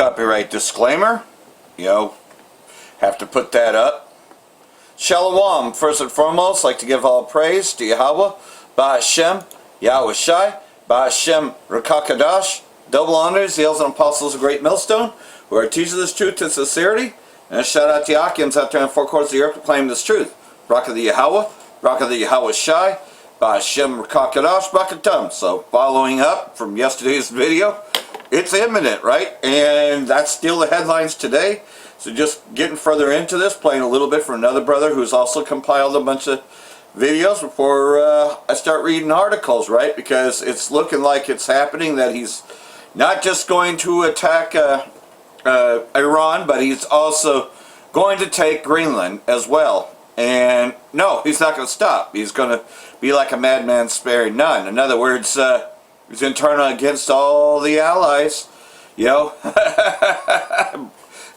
Copyright disclaimer, have to put that up. Shalom, first and foremost, like to give all praise to Yahweh, Ba'Hashem, Yahweh Shai, Ba'Hashem, Rakakadash, double honors, the elders and apostles of Great Millstone, who are teaching this truth and sincerity, and a shout out to Akians out there in four corners of the earth to claim this truth. Rock of the Yahweh, Rock of the Yahweh Shai, Ba'Hashem, Rakakadash, Bakatum. So, following up from yesterday's video, it's imminent, right? And that's still the headlines today. So just getting further into this, playing a little bit for another brother who's also compiled a bunch of videos before I start reading articles, right? Because it's looking like it's happening that he's not just going to attack Iran, but he's also going to take Greenland as well. And no, he's not going to stop. He's going to be like a madman sparing none. In other words, he's going to turn against all the allies,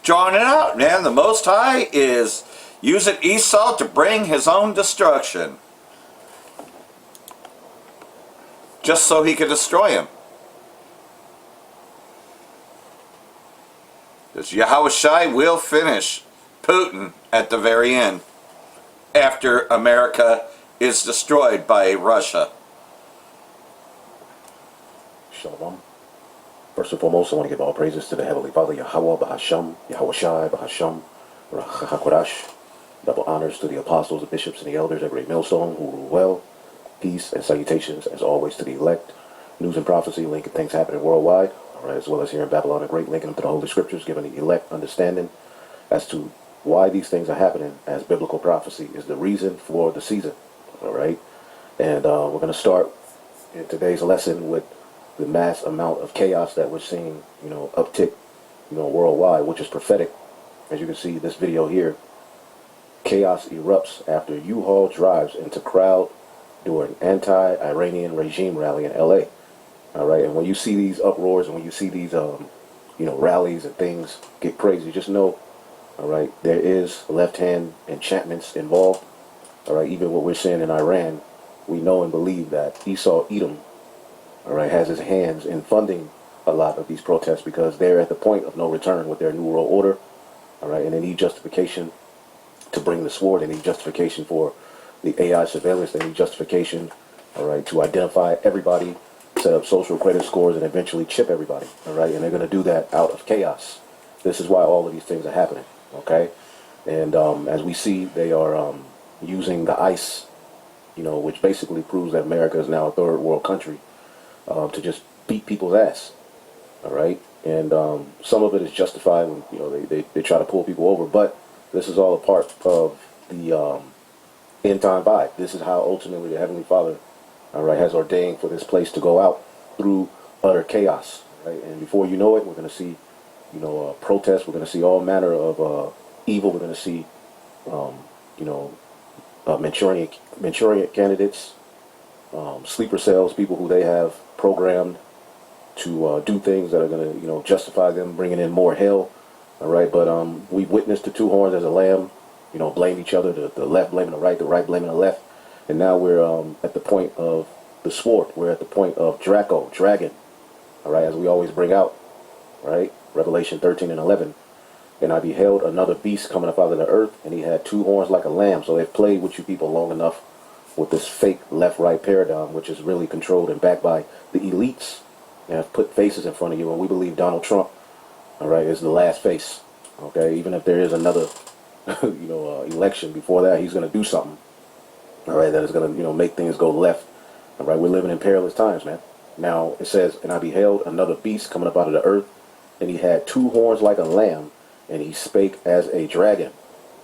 drawing it out, man. The Most High is using Esau to bring his own destruction. Just so he can destroy him. Because Yahweh Shai will finish Putin at the very end. After America is destroyed by Russia. Shalom. First and foremost, I want to give all praises to the Heavenly Father, Yahweh, Ba'Hashem, Yahweh Shai, Ba'Hashem, Rachakodash. Double honors to the apostles, the bishops, and the elders at Great Millstone who rule well. Peace and salutations, as always, to the elect. News and prophecy, linking things happening worldwide, all right, as well as here in Babylon the Great, linking them to the Holy Scriptures, giving the elect understanding as to why these things are happening, as biblical prophecy is the reason for the season, all right? And we're going to start in today's lesson with the mass amount of chaos that we're seeing, uptick, worldwide, which is prophetic. As you can see, this video here, chaos erupts after U-Haul drives into crowd during anti-Iranian regime rally in LA. All right, and when you see these uproars and when you see these, rallies and things get crazy, just know, all right, there is left-hand enchantments involved. All right, even what we're seeing in Iran, we know and believe that Esau Edom, all right, has his hands in funding a lot of these protests because they're at the point of no return with their New World Order, all right, and they need justification to bring the sword. They need justification for the AI surveillance. They need justification, all right, to identify everybody, set up social credit scores, and eventually chip everybody, all right, and they're going to do that out of chaos. This is why all of these things are happening, okay, and as we see, they are using the ICE, which basically proves that America is now a third world country, to just beat people's ass, all right? And some of it is justified when, they try to pull people over, but this is all a part of the end time vibe. This is how ultimately the Heavenly Father, all right, has ordained for this place to go out through utter chaos, right? And before you know it, we're going to see, protests. We're going to see all manner of evil. We're going to see, Manchurian candidates, sleeper cells, people who they have programmed to do things that are going to, justify them bringing in more hell. All right, but we've witnessed the two horns as a lamb, blame each other, the left blaming the right blaming the left. And now we're at the point of the sword. We're at the point of dragon. All right, as we always bring out, right? Revelation 13 and 11. And I beheld another beast coming up out of the earth, and he had two horns like a lamb. So they've played with you people long enough with this fake left-right paradigm, which is really controlled and backed by the elites. And have put faces in front of you, and we believe Donald Trump, all right, is the last face. Okay, even if there is another, election before that, he's going to do something. All right, that is going to, make things go left. All right, we're living in perilous times, man. Now it says, and I beheld another beast coming up out of the earth, and he had two horns like a lamb, and he spake as a dragon.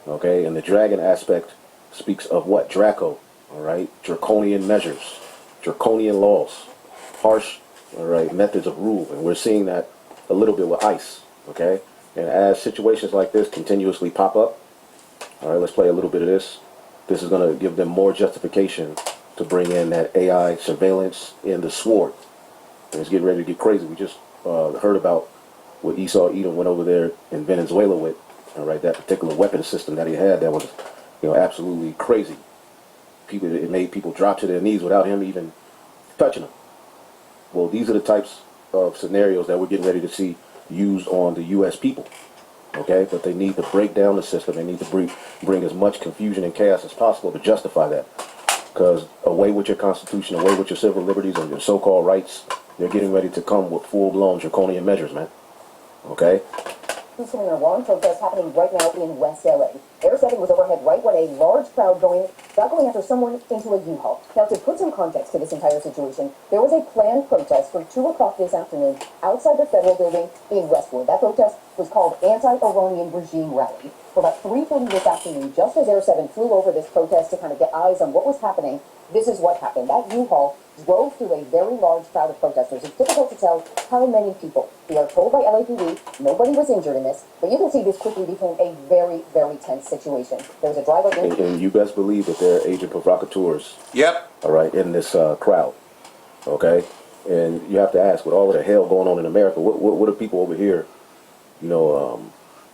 Okay, and the dragon aspect speaks of what? Draco. All right, draconian measures, draconian laws, harsh, all right, methods of rule, and we're seeing that a little bit with ICE. Okay, and as situations like this continuously pop up, all right, let's play a little bit of this. This is going to give them more justification to bring in that AI surveillance in the sword. And it's getting ready to get crazy. We just heard about what Esau Edom went over there in Venezuela with, all right, that particular weapon system that he had that was, absolutely crazy. It made people drop to their knees without him even touching them. Well, these are the types of scenarios that we're getting ready to see used on the U.S. people. Okay, but they need to break down the system. They need to bring as much confusion and chaos as possible to justify that. Because away with your Constitution, away with your civil liberties and your so-called rights, they're getting ready to come with full-blown draconian measures, man. Okay? Peaceful and Iran protest happening right now in West LA. Air 7 was overhead right when a large crowd got going after someone into a U-Haul. Now, to put some context to this entire situation, there was a planned protest for 2 o'clock this afternoon outside the federal building in Westwood. That protest was called Anti-Iranian Regime Rally. For about 3:30 this afternoon, just as Air 7 flew over this protest to kind of get eyes on what was happening, this is what happened. That U-Haul drove through a very large crowd of protesters. It's difficult to tell how many people. We are told by LAPD nobody was injured in this, but you can see this quickly became a very, very tense situation. There was a driver and you best believe that there are agent provocateurs. Yep. All right, in this crowd. Okay? And you have to ask, with all of the hell going on in America, what are people over here,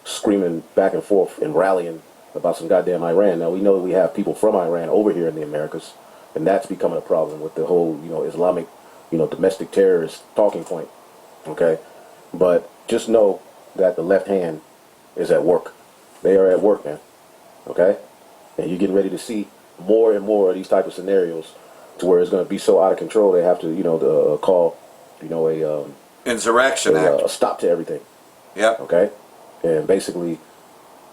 screaming back and forth and rallying about some goddamn Iran? Now, we know that we have people from Iran over here in the Americas, and that's becoming a problem with the whole, Islamic, domestic terrorist talking point. Okay? But just know that the left hand is at work. They are at work, man. Okay? And you're getting ready to see more and more of these type of scenarios to where it's going to be so out of control they have to, call, Insurrection Act. a stop to everything. Yep. Okay? And basically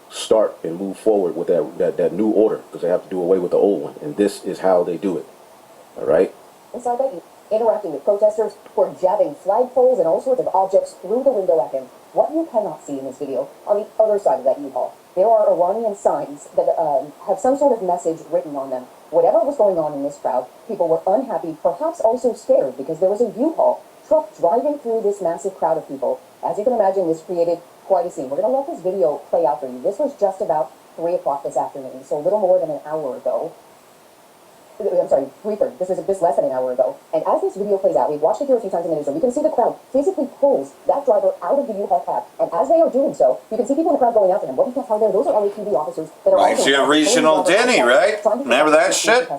start and move forward with that new order, because they have to do away with the old one. And this is how they do it. All right? inside that interacting with protesters who are jabbing flagpoles and all sorts of objects through the window at him. What you cannot see in this video, on the other side of that U-Haul, there are Iranian signs that have some sort of message written on them. Whatever was going on in this crowd, people were unhappy, perhaps also scared, because there was a U-Haul truck driving through this massive crowd of people. As you can imagine, this created quite a scene. We're going to let this video play out for you. This was just about 3 o'clock this afternoon, so a little more than an hour ago. I'm sorry, 3:30. This was just less than an hour ago. And as this video plays out, we've watched it here a few times in the newsroom, you can see the crowd physically pulls that driver out of the U-Haul cab. And as they are doing so, you can see people in the crowd going after him. What you can tell there, those are LAPD officers that are Right, so you have regional Denny, right? Remember that shit?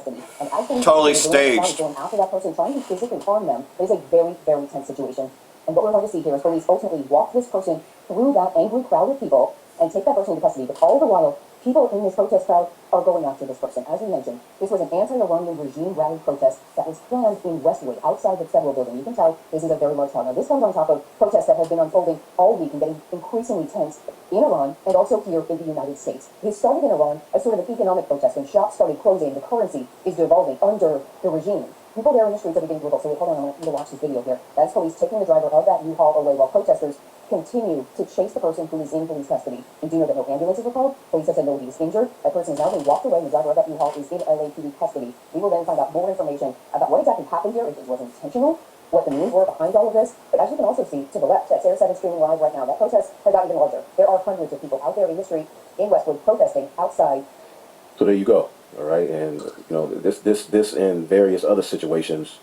Totally staged. Going after that person, trying to physically harm them. It is a very, very tense situation. And what we're going to see here is police ultimately walk this person through that angry crowd of people and take that person into custody. But all the while, people in this protest crowd are going after this person. As we mentioned, this was an anti-Iranian regime rally protest that was planned in Westwood, outside the federal building. You can tell this is a very large crowd. Now, this comes on top of protests that have been unfolding all week and getting increasingly tense in Iran and also here in the United States. This started in Iran as sort of an economic protest, and shops started closing. The currency is devolving under the regime. People there in the streets are being brutal. So hold on, I want you to watch this video here. That's police taking the driver of that U-Haul away while protesters continue to chase the person who is in police custody. We do know that no ambulances were called. Police have said nobody is injured. That person is now being walked away, and the driver of that U-Haul is in LAPD custody. We will then find out more information about what exactly happened here, if it was intentional, what the means were behind all of this. But as you can also see to the left, that's Air 7 streaming live right now. That protest has gotten even larger. There are hundreds of people out there in the street in Westwood protesting outside. So there you go. All right, and this and various other situations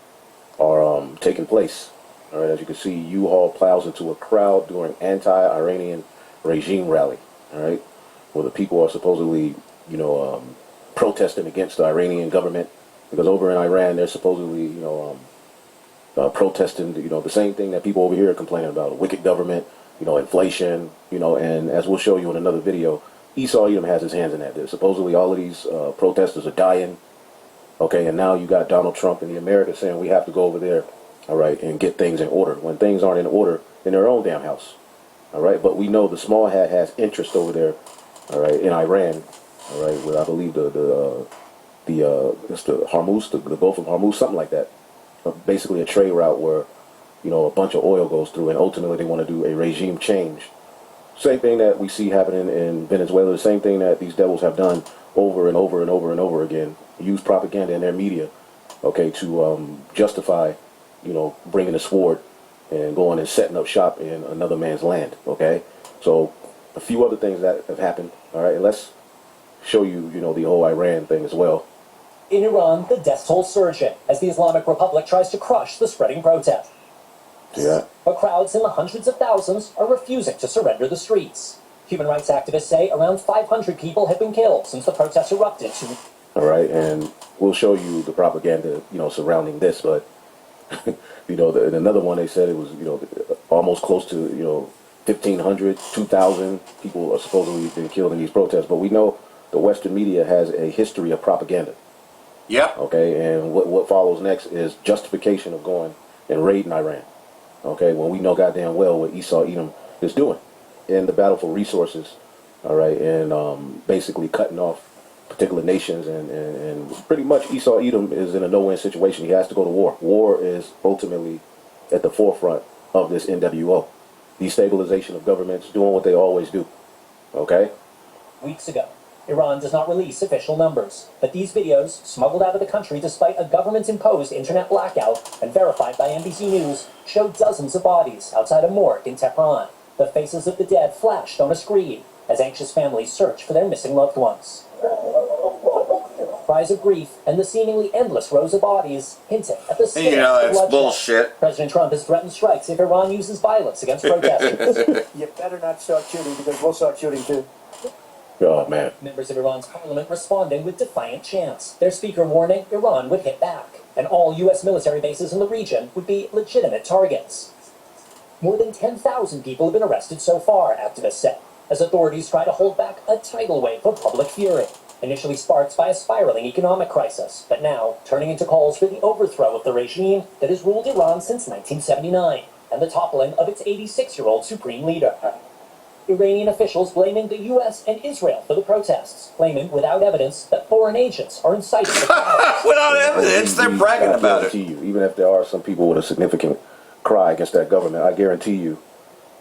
are taking place. All right, as you can see, U-Haul plows into a crowd during anti-Iranian regime rally. All right, where the people are supposedly, protesting against the Iranian government, because over in Iran they're supposedly, protesting, the same thing that people over here are complaining about: a wicked government, inflation, and as we'll show you in another video, Esau Edom has his hands in that. Supposedly all of these protesters are dying. Okay, and now you got Donald Trump in the America saying we have to go over there, all right, and get things in order, when things aren't in order in their own damn house. All right, but we know the small hat has interest over there, all right, in Iran, all right, with I believe it's the Hormuz, the Gulf of Hormuz, something like that. Basically a trade route where, a bunch of oil goes through, and ultimately they want to do a regime change. Same thing that we see happening in Venezuela, the same thing that these devils have done over and over and over and over again. Use propaganda in their media, okay, to justify, bringing a sword and going and setting up shop in another man's land, okay? So a few other things that have happened, all right? And let's show you, the whole Iran thing as well. In Iran, the death toll surging as the Islamic Republic tries to crush the spreading protest. Yeah. But crowds in the hundreds of thousands are refusing to surrender the streets. Human rights activists say around 500 people have been killed since the protests erupted. All right, and we'll show you the propaganda, surrounding this, but, in another one they said it was, almost close to, 1,500, 2,000 people are supposedly been killed in these protests. But we know the Western media has a history of propaganda. Yep. Okay, and what follows next is justification of going and raiding Iran. Okay, when we know goddamn well what Esau Edom is doing in the battle for resources. All right, and basically cutting off particular nations, and pretty much Esau Edom is in a no-win situation. He has to go to war. War is ultimately at the forefront of this NWO. Destabilization of governments, doing what they always do. Okay? Weeks ago, Iran does not release official numbers, but these videos, smuggled out of the country despite a government-imposed internet blackout and verified by NBC News, show dozens of bodies outside a morgue in Tehran. The faces of the dead flashed on a screen as anxious families search for their missing loved ones. Cries of grief and the seemingly endless rows of bodies hinted at the scale of that's bloodshed. bullshit. President Trump has threatened strikes if Iran uses violence against protesters. You better not start shooting because we'll start shooting too. Oh, man. Members of Iran's parliament responding with defiant chants. Their speaker warning Iran would hit back, and all U.S. military bases in the region would be legitimate targets. More than 10,000 people have been arrested so far, activists said, as authorities try to hold back a tidal wave of public fury, initially sparked by a spiraling economic crisis, but now turning into calls for the overthrow of the regime that has ruled Iran since 1979, and the toppling of its 86-year-old supreme leader. Iranian officials blaming the U.S. and Israel for the protests, claiming without evidence that foreign agents are inciting the violence. Without evidence, they're bragging I about it. guarantee you, even if there are some people with a significant cry against that government, I guarantee you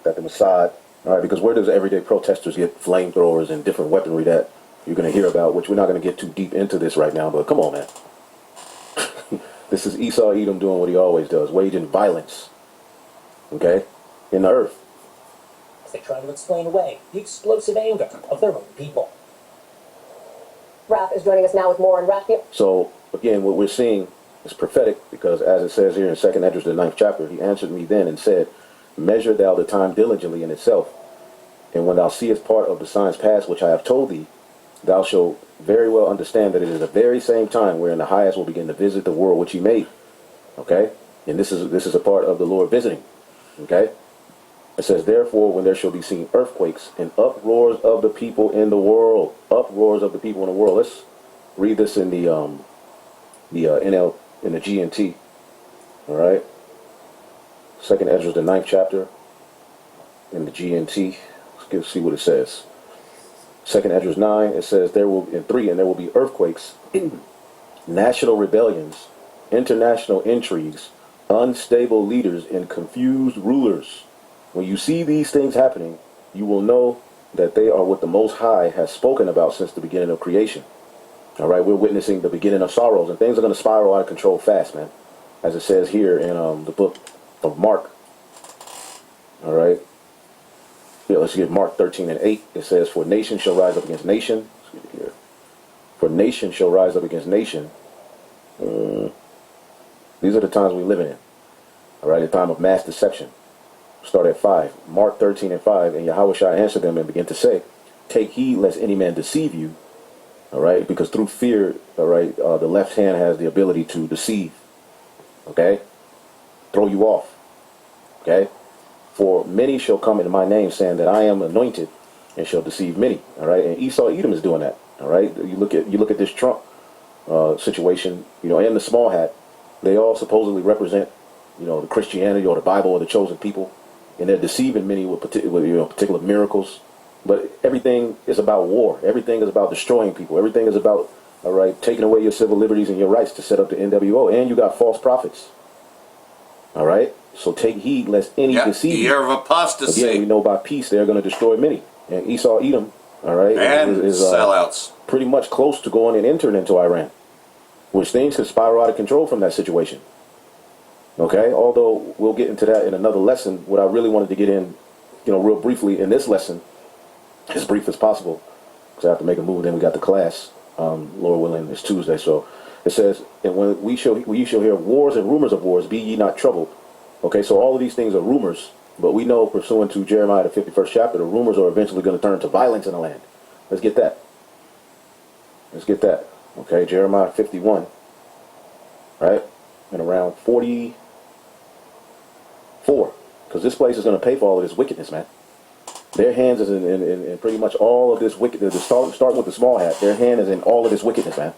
that the Mossad, all right, because where does everyday protesters get flamethrowers and different weaponry that you're going to hear about, which we're not going to get too deep into this right now, but come on, man. This is Esau Edom doing what he always does, waging violence, okay, in the earth. They try to explain away the explosive anger of their own people. Raph is joining us now with more on Raph. So, again, what we're seeing is prophetic, because as it says here in 2nd Esdras, the 9th chapter, he answered me then and said, measure thou the time diligently in itself, and when thou seest part of the signs past which I have told thee, thou shalt very well understand that it is the very same time wherein the highest will begin to visit the world which he made. Okay? And this is a part of the Lord visiting. Okay? It says, therefore, when there shall be seen earthquakes and uproars of the people in the world. Uproars of the people in the world. Let's read this in the NL, in the GNT. All right? 2nd Esdras, the 9th chapter, in the GNT. Let's see what it says. 2nd Esdras 9, it says, there will, in 3, and there will be earthquakes, national rebellions, international intrigues, unstable leaders, and confused rulers. When you see these things happening, you will know that they are what the Most High has spoken about since the beginning of creation. All right, we're witnessing the beginning of sorrows, and things are going to spiral out of control fast, man. As it says here in the book of Mark. All right. Yeah, let's get Mark 13 and 8. It says, for nation shall rise up against nation. Let's get it here. For nation shall rise up against nation. These are the times we're living in. All right, the time of mass deception. Start at 5. Mark 13 and 5. And Yahushua answered them and began to say, take heed lest any man deceive you. All right, because through fear, all right, the left hand has the ability to deceive. Okay, throw you off. Okay, for many shall come in my name, saying that I am anointed, and shall deceive many. All right, and Esau Edom is doing that. All right, you look at this Trump situation, you know, and the small hat. They all supposedly represent, you know, the Christianity or the Bible or the chosen people, and they're deceiving many with particular miracles. But everything is about war. Everything is about destroying people. Everything is about, all right, taking away your civil liberties and your rights to set up the NWO. And you got false prophets. All right? So take heed lest any deceive you. Year of apostasy. Again, we know by peace they're going to destroy many. And Esau Edom, all right, and is sellouts. Pretty much close to going and entering into Iran, which things could spiral out of control from that situation. Okay? Although we'll get into that in another lesson. What I really wanted to get in, you know, real briefly in this lesson, as brief as possible, because I have to make a move, and then we got the class, Lord willing, it's Tuesday. So it says, and when we shall hear wars and rumors of wars, be ye not troubled. Okay, so all of these things are rumors, but we know, pursuant to Jeremiah, the 51st chapter, the rumors are eventually going to turn to violence in the land. Let's get that. Let's get that. Okay, Jeremiah 51, right? And around 44, because this place is going to pay for all of this wickedness, man. Their hands is in pretty much all of this wicked. Start with the small hat. Their hand is in all of this wickedness, man.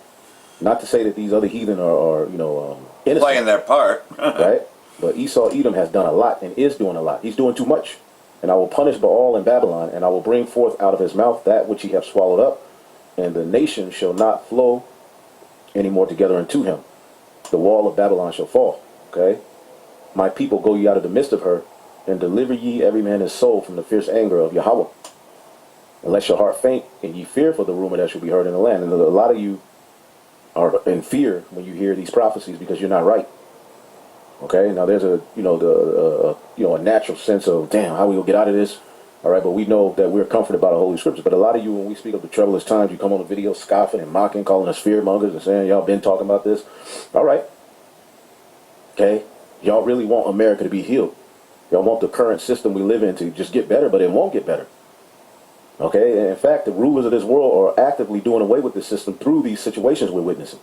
Not to say that these other heathen are innocent, Playing their part. right? But Esau Edom has done a lot and is doing a lot. He's doing too much. And I will punish Baal in Babylon, and I will bring forth out of his mouth that which he hath swallowed up, and the nation shall not flow any more together unto him. The wall of Babylon shall fall. Okay? My people, go ye out of the midst of her, and deliver ye every man his soul from the fierce anger of Yahweh. Unless your heart faint, and ye fear for the rumor that shall be heard in the land. And a lot of you are in fear when you hear these prophecies because you're not right. Okay, now there's a a natural sense of, damn, how we gonna get out of this? All right, but we know that we're comforted by the Holy Scriptures. But a lot of you, when we speak of the troublous times, you come on the video scoffing and mocking, calling us fear mongers and saying y'all been talking about this. All right, okay, y'all really want America to be healed. Y'all want the current system we live in to just get better, but it won't get better. Okay, and in fact, the rulers of this world are actively doing away with the system through these situations we're witnessing.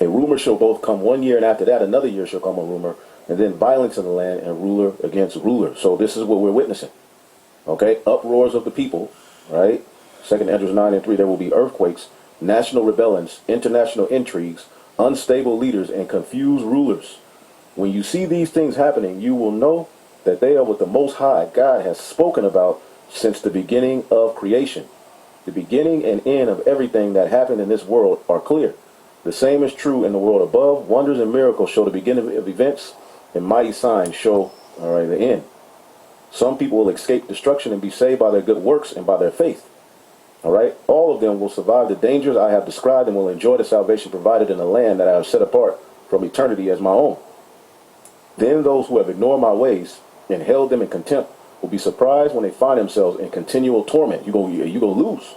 A rumor shall both come 1 year, and after that another year shall come a rumor, and then violence in the land and ruler against ruler. So this is what we're witnessing. Okay, uproars of the people, right? 2 Ezra 9:3, there will be earthquakes, national rebellions, international intrigues, unstable leaders, and confused rulers. When you see these things happening, you will know that they are what the Most High God has spoken about since the beginning of creation. The beginning and end of everything that happened in this world are clear. The same is true in the world above. Wonders and miracles show the beginning of events, and mighty signs show, the end. Some people will escape destruction and be saved by their good works and by their faith. All right? All of them will survive the dangers I have described and will enjoy the salvation provided in the land that I have set apart from eternity as my own. Then those who have ignored my ways and held them in contempt will be surprised when they find themselves in continual torment. You're going to lose.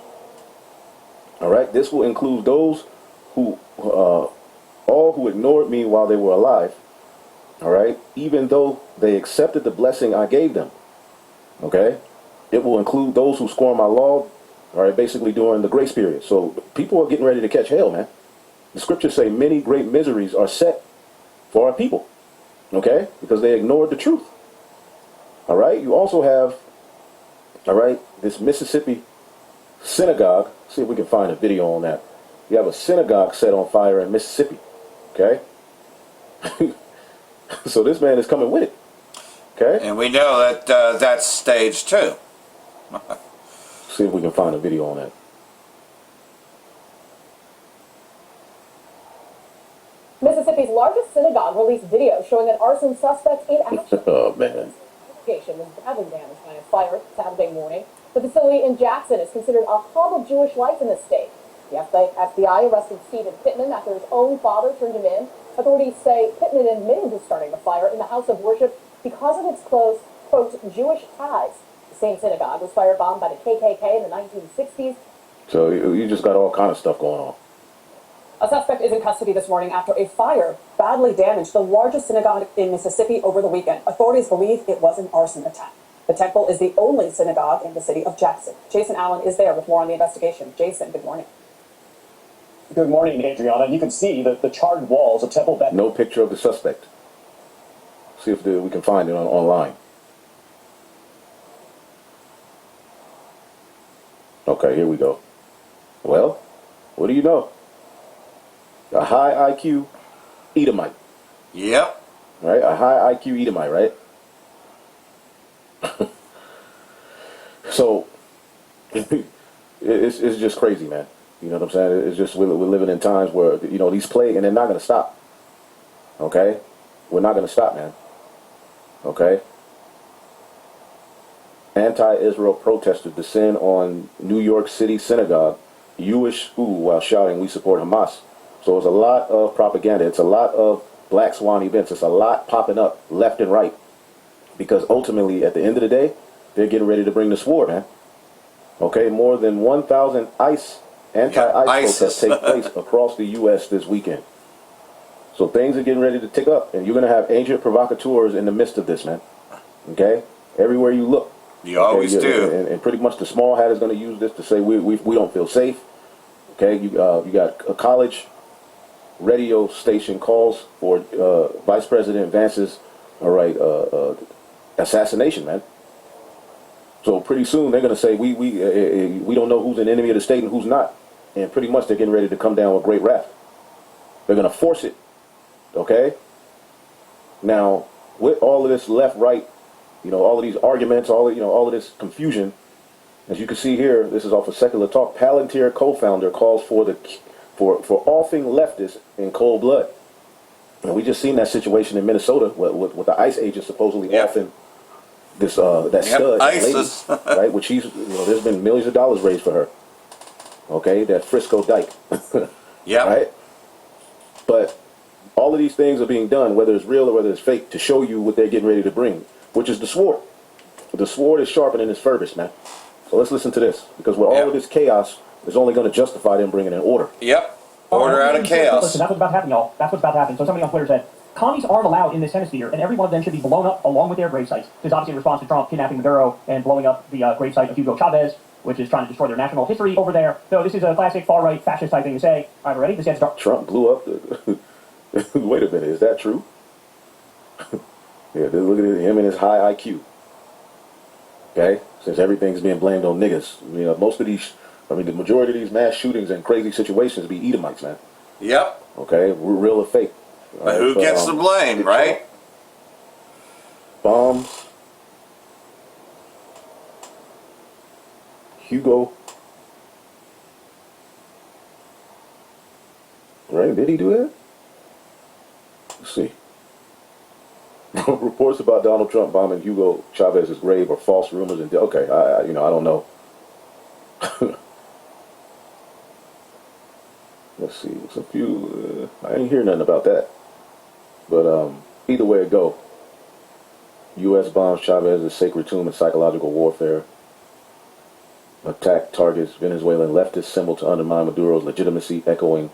All right? This will include those who, all who ignored me while they were alive. All right? Even though they accepted the blessing I gave them. Okay? It will include those who scorn my law, all right, basically during the grace period. So people are getting ready to catch hell, man. The scriptures say many great miseries are set for our people. Okay? Because they ignored the truth. All right? You also have, all right, this Mississippi synagogue. See if we can find a video on that. You have a synagogue set on fire in Mississippi. Okay? So this man is coming with it. Okay? And we know that that's staged too. See if we can find a video on that. Mississippi's largest synagogue released video showing an arson suspect in action. Oh, man. The location was badly damaged by a fire Saturday morning. The facility in Jackson is considered a hub of Jewish life in the state. The FBI arrested Stephen Pittman after his own father turned him in. Authorities say Pittman admitted to starting the fire in the house of worship because of its close, quote, Jewish ties. The same synagogue was firebombed by the KKK in the 1960s. So you just got all kind of stuff going on. A suspect is in custody this morning after a fire badly damaged the largest synagogue in Mississippi over the weekend. Authorities believe it was an arson attack. The temple is the only synagogue in the city of Jackson. Jason Allen is there with more on the investigation. Jason, good morning. Good morning, Adriana. You can see the charred walls of Temple Beth. No picture of the suspect. See if we can find it online. Okay, here we go. Well, what do you know? A high IQ Edomite. Yep. Right? A high IQ Edomite, right? So, it's just crazy, man. You know what I'm saying? It's just we're living in times where, these plague, and they're not going to stop. Okay? We're not going to stop, man. Okay? Anti-Israel protesters descend on New York City synagogue, Jewish school, while shouting, "We support Hamas." So it's a lot of propaganda. It's a lot of black swan events. It's a lot popping up left and right. Because ultimately, at the end of the day, they're getting ready to bring the sword, man. Okay? More than 1,000 anti-ICE protests take place across the U.S. this weekend. So things are getting ready to tick up. And you're going to have ancient provocateurs in the midst of this, man. Okay? Everywhere you look. You always do. And pretty much the small hat is going to use this to say we don't feel safe. Okay? You got a college radio station calls for Vice President Vance's assassination, man. So pretty soon they're going to say we don't know who's an enemy of the state and who's not, and pretty much they're getting ready to come down with great wrath. They're going to force it. Okay. Now with all of this left right, all of these arguments, all of this confusion, as you can see here, this is off of Secular Talk. Palantir co-founder calls for offing leftists in cold blood. And we just seen that situation in Minnesota with the ICE agent supposedly offing this that stud ISIS. lady, right? Which there's been millions of dollars raised for her. Okay, that Frisco dyke. Yeah. Right. But all of these things are being done, whether it's real or whether it's fake, to show you what they're getting ready to bring, which is the sword. The sword is sharpening its furbished, man. So let's listen to this, because with all of this chaos, it's only going to justify them bringing in order. Yep. Order out of chaos. Listen, that's what's about to happen, y'all. That's what's about to happen. So somebody on Twitter said, commies aren't allowed in this hemisphere, and every one of them should be blown up along with their grave sites. This is obviously in response to Trump kidnapping Maduro and blowing up the grave site of Hugo Chavez, which is trying to destroy their national history over there. So this is a classic far-right fascist type thing to say. All right, ready? This gets dark. Trump blew up the... Wait a minute, is that true? Yeah, look at him and his high IQ. Okay? Since everything's being blamed on niggas. Most of these... the majority of these mass shootings and crazy situations be Edomites, man. Yep. Okay? We're real or fake. But who gets the blame, right? Bombs. Hugo. Right? Did he do that? Let's see. Reports about Donald Trump bombing Hugo Chavez's grave are false rumors. And okay, I don't know. Let's see. It's a few. I ain't hear nothing about that. But either way it go, U.S. bombs Chavez's sacred tomb in psychological warfare. Attack targets Venezuelan leftist symbol to undermine Maduro's legitimacy, echoing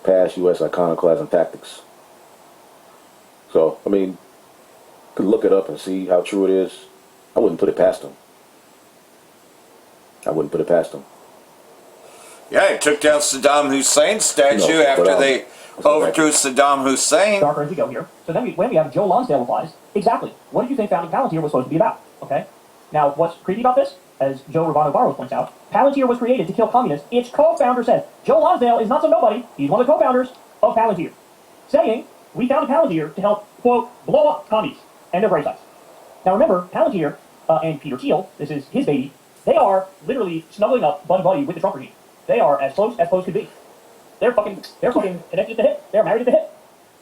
past U.S. iconoclasm tactics. So, you could look it up and see how true it is. I wouldn't put it past them. Yeah, he took down Saddam Hussein's statue after they overthrew Saddam Hussein. Darker as we go here. So then when we have Joe Lonsdale replies, exactly. What did you think founding Palantir was supposed to be about? Okay. Now, what's creepy about this? As Joe Ravano-Barros points out, Palantir was created to kill communists. Its co-founder says, Joe Lonsdale is not some nobody. He's one of the co-founders of Palantir. Saying, we founded Palantir to help, quote, blow up commies. End of recite. Now remember, Palantir and Peter Thiel, this is his baby, they are literally snuggling up buddy with the Trump regime. They are as close could be. They're fucking connected at the hip. They're married at the hip.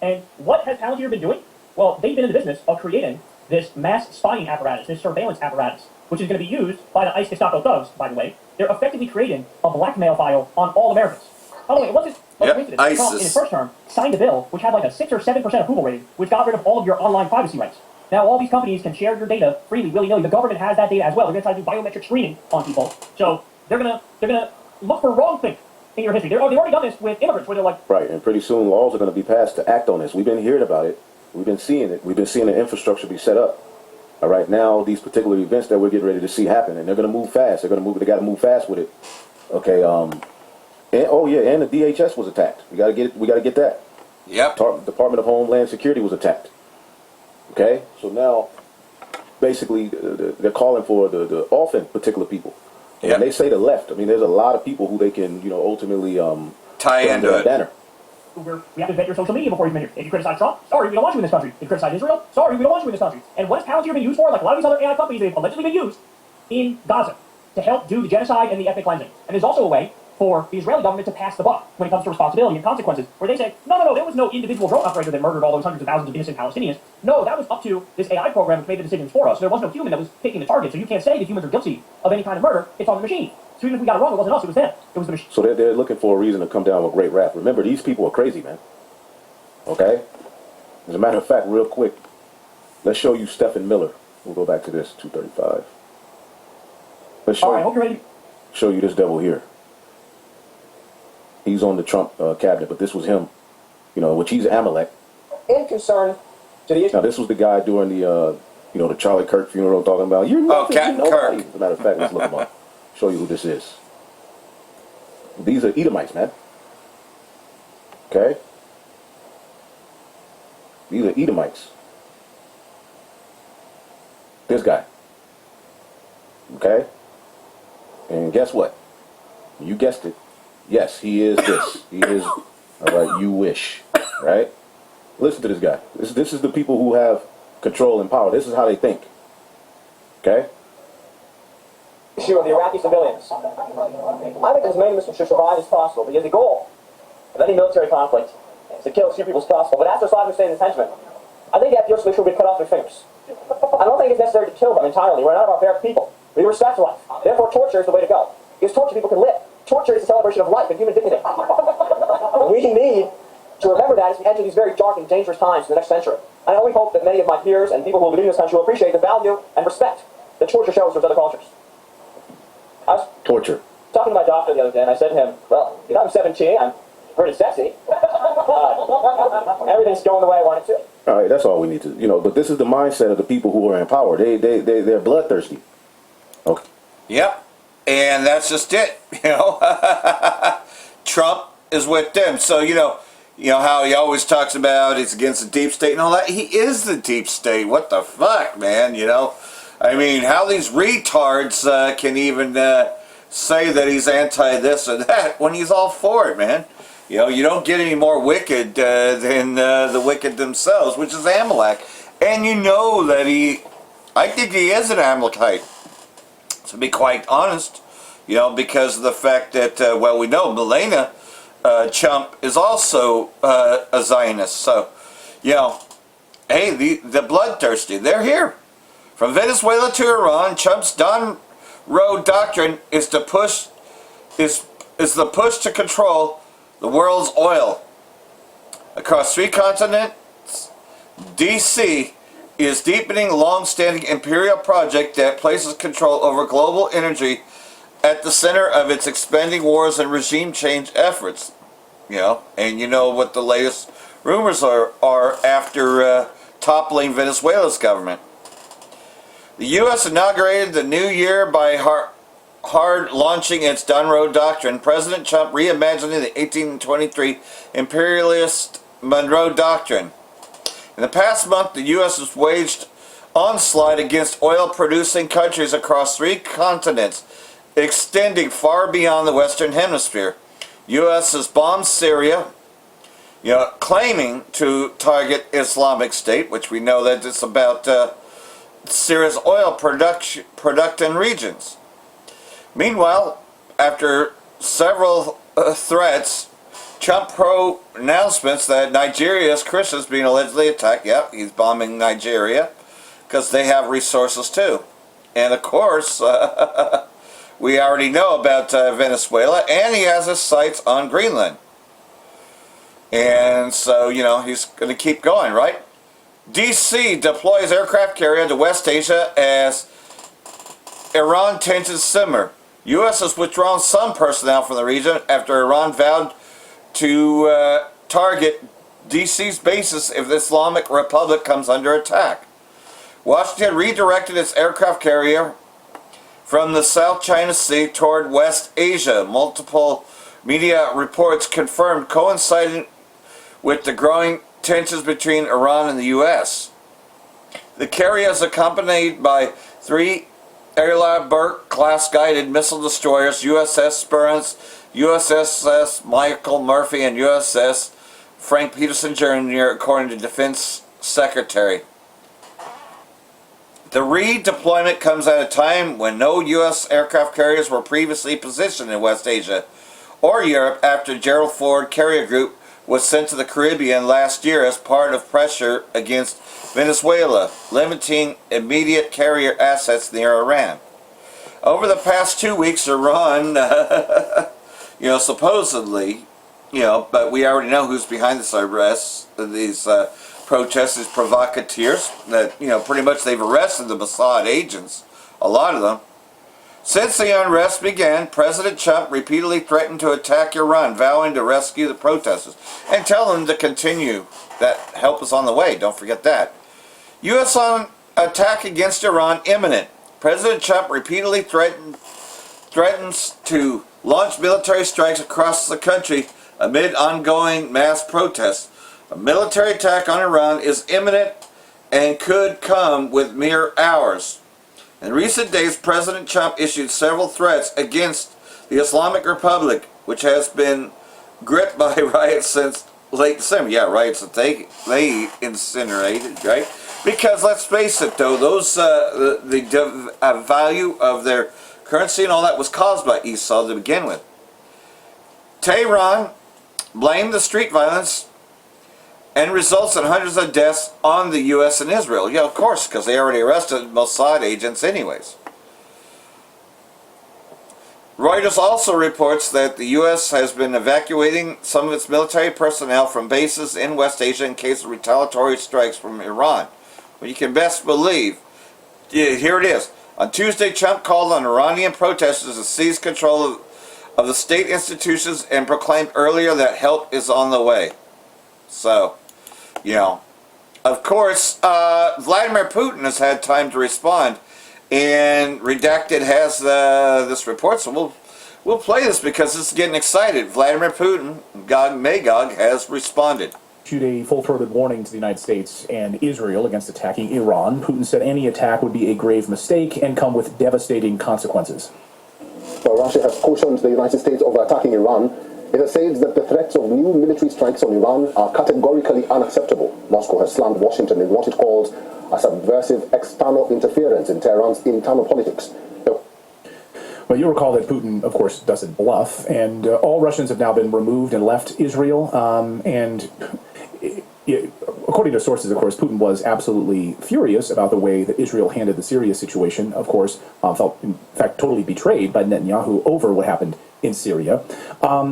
And what has Palantir been doing? Well, they've been in the business of creating this mass spying apparatus, this surveillance apparatus, which is going to be used by the ICE Gestapo thugs, by the way. They're effectively creating a blackmail file on all Americans. By the way, what's this? Trump, in his first term, signed a bill which had like a 6 or 7% approval rating, which got rid of all of your online privacy rights. Now all these companies can share your data freely, willy-nilly. The government has that data as well. They're going to try to do biometric screening on people. So they're gonna look for wrong things in your history. They've already done this with immigrants, where they're like... Right, and pretty soon laws are going to be passed to act on this. We've been hearing about it. We've been seeing it. We've been seeing the infrastructure be set up. All right, now these particular events that we're getting ready to see happen, and they're going to move fast. They got to move fast with it. Okay, and the DHS was attacked. We got to get that. Yep. Department of Homeland Security was attacked. Okay, so now basically they're calling for the often particular people. And when they say the left, there's a lot of people who they can, ultimately tie into it. Banner. We have to vet your social media before you come here. If you criticize Trump, sorry, we don't want you in this country. If you criticize Israel, sorry, we don't want you in this country. And what has Palantir been used for? Like a lot of these other AI companies, they've allegedly been used in Gaza to help do the genocide and the ethnic cleansing. And there's also a way for the Israeli government to pass the buck when it comes to responsibility and consequences, where they say, no, there was no individual drone operator that murdered all those hundreds of thousands of innocent Palestinians. No, that was up to this AI program which made the decisions for us. There was no human that was picking the target, so you can't say that humans are guilty of any kind of murder. It's on the machine. So even if we got it wrong, it wasn't us, it was them. It was the machine. So they're looking for a reason to come down with great wrath. Remember, these people are crazy, man. Okay? As a matter of fact, real quick, let's show you Stephen Miller. We'll go back to this, 235. Let's show, I hope you're ready. Show you this devil here. He's on the Trump cabinet, but this was him, which he's Amalek. In concern to the issue. Now, this was the guy during the, the Charlie Kirk funeral talking about, you're nothing, Captain Kirk. As a matter of fact, let's look him up. Show you who this is. These are Edomites, man. Okay? These are Edomites. This guy. Okay? And guess what? You guessed it. Yes, he is this. He is, all right, you wish. Right? Listen to this guy. This is the people who have control and power. This is how they think. Okay? issue of the Iraqi civilians. I think as many Muslims should survive as possible, because the goal of any military conflict is to kill as few people as possible. But after Saddam Hussein and his henchmen, I think after Yusuf should cut off their fingers. I don't think it's necessary to kill them entirely. We're none of our fair people. We respect life. Therefore, torture is the way to go. Because torture people can live. Torture is a celebration of life and human dignity. We need to remember that as we enter these very dark and dangerous times in the next century. I only hope that many of my peers and people who will be in this country will appreciate the value and respect that torture shows towards other cultures. I was talking to my doctor the other day, and I said to him, well, you know, I'm 17, I'm pretty sexy. Everything's going the way I want it to. All right, that's all we need to, but this is the mindset of the people who are in power. They're bloodthirsty. Okay. Yep. And that's just it, Trump is with them. So, you know how he always talks about he's against the deep state and all that. He is the deep state. What the fuck, man, I mean, how these retards can even say that he's anti this or that when he's all for it, man. You don't get any more wicked than the wicked themselves, which is Amalek. And you know that I think he is an Amalekite, to be quite honest, because of the fact that, we know Melania Trump is also a Zionist. So, hey, the bloodthirsty, they're here. From Venezuela to Iran, Trump's Don Road doctrine is the push to control the world's oil. Across 3 continents, D.C. is deepening a long-standing imperial project that places control over global energy at the center of its expanding wars and regime change efforts. And you know what the latest rumors are after toppling Venezuela's government. The U.S. inaugurated the new year by hard launching its Monroe Doctrine. President Trump reimagining the 1823 imperialist Monroe Doctrine. In the past month, the U.S. has waged onslaught against oil-producing countries across 3 continents, extending far beyond the Western Hemisphere. U.S. has bombed Syria, claiming to target Islamic State, which we know that it's about Syria's oil production regions. Meanwhile, after several threats, Trump pronouncements that Nigeria's Christians being allegedly attacked. Yep, he's bombing Nigeria because they have resources too. And of course, we already know about Venezuela, and he has his sights on Greenland. And so, he's going to keep going, right? D.C. deploys aircraft carrier to West Asia as Iran tensions simmer. U.S. has withdrawn some personnel from the region after Iran vowed to target D.C.'s bases if the Islamic Republic comes under attack. Washington redirected its aircraft carrier from the South China Sea toward West Asia. Multiple media reports confirmed, coinciding with the growing tensions between Iran and the U.S. The carrier is accompanied by 3 Arleigh Burke-class guided missile destroyers, USS Spurance, USS Michael Murphy, and USS Frank Peterson Jr., according to Defense Secretary. The redeployment comes at a time when no U.S. aircraft carriers were previously positioned in West Asia or Europe after Gerald Ford Carrier Group was sent to the Caribbean last year as part of pressure against Venezuela, limiting immediate carrier assets near Iran. Over the past 2 weeks, Iran, supposedly, but we already know who's behind this arrest, these protests, these provocateurs, that, pretty much they've arrested the Mossad agents, a lot of them. Since the unrest began, President Trump repeatedly threatened to attack Iran, vowing to rescue the protesters and tell them to continue. That help is on the way, don't forget that. U.S. attack against Iran imminent. President Trump repeatedly threatens to launch military strikes across the country amid ongoing mass protests. A military attack on Iran is imminent and could come with mere hours. In recent days, President Trump issued several threats against the Islamic Republic, which has been gripped by riots since late December. Yeah, riots that they incinerated, right? Because let's face it, though, those the value of their currency and all that was caused by Esau to begin with. Tehran blamed the street violence and results in hundreds of deaths on the U.S. and Israel. Yeah, of course, because they already arrested Mossad agents anyways. Reuters also reports that the U.S. has been evacuating some of its military personnel from bases in West Asia in case of retaliatory strikes from Iran. Well, you can best believe. Yeah, here it is. On Tuesday, Trump called on Iranian protesters to seize control of the state institutions and proclaimed earlier that help is on the way. So, you know, of course, Vladimir Putin has had time to respond, and Redacted has this report, so we'll play this because this is getting excited. Vladimir Putin, Gog Magog, has responded. Issued a full-throated warning to the United States and Israel against attacking Iran. Putin said any attack would be a grave mistake and come with devastating consequences. Well, Russia has cautioned the United States of attacking Iran. It has said that the threats of new military strikes on Iran are categorically unacceptable. Moscow has slammed Washington in what it calls a subversive external interference in Tehran's internal politics. Well, you'll recall that Putin, of course, doesn't bluff, and all Russians have now been removed and left Israel, according to sources, of course, Putin was absolutely furious about the way that Israel handled the Syria situation, of course, felt, in fact, totally betrayed by Netanyahu over what happened in Syria.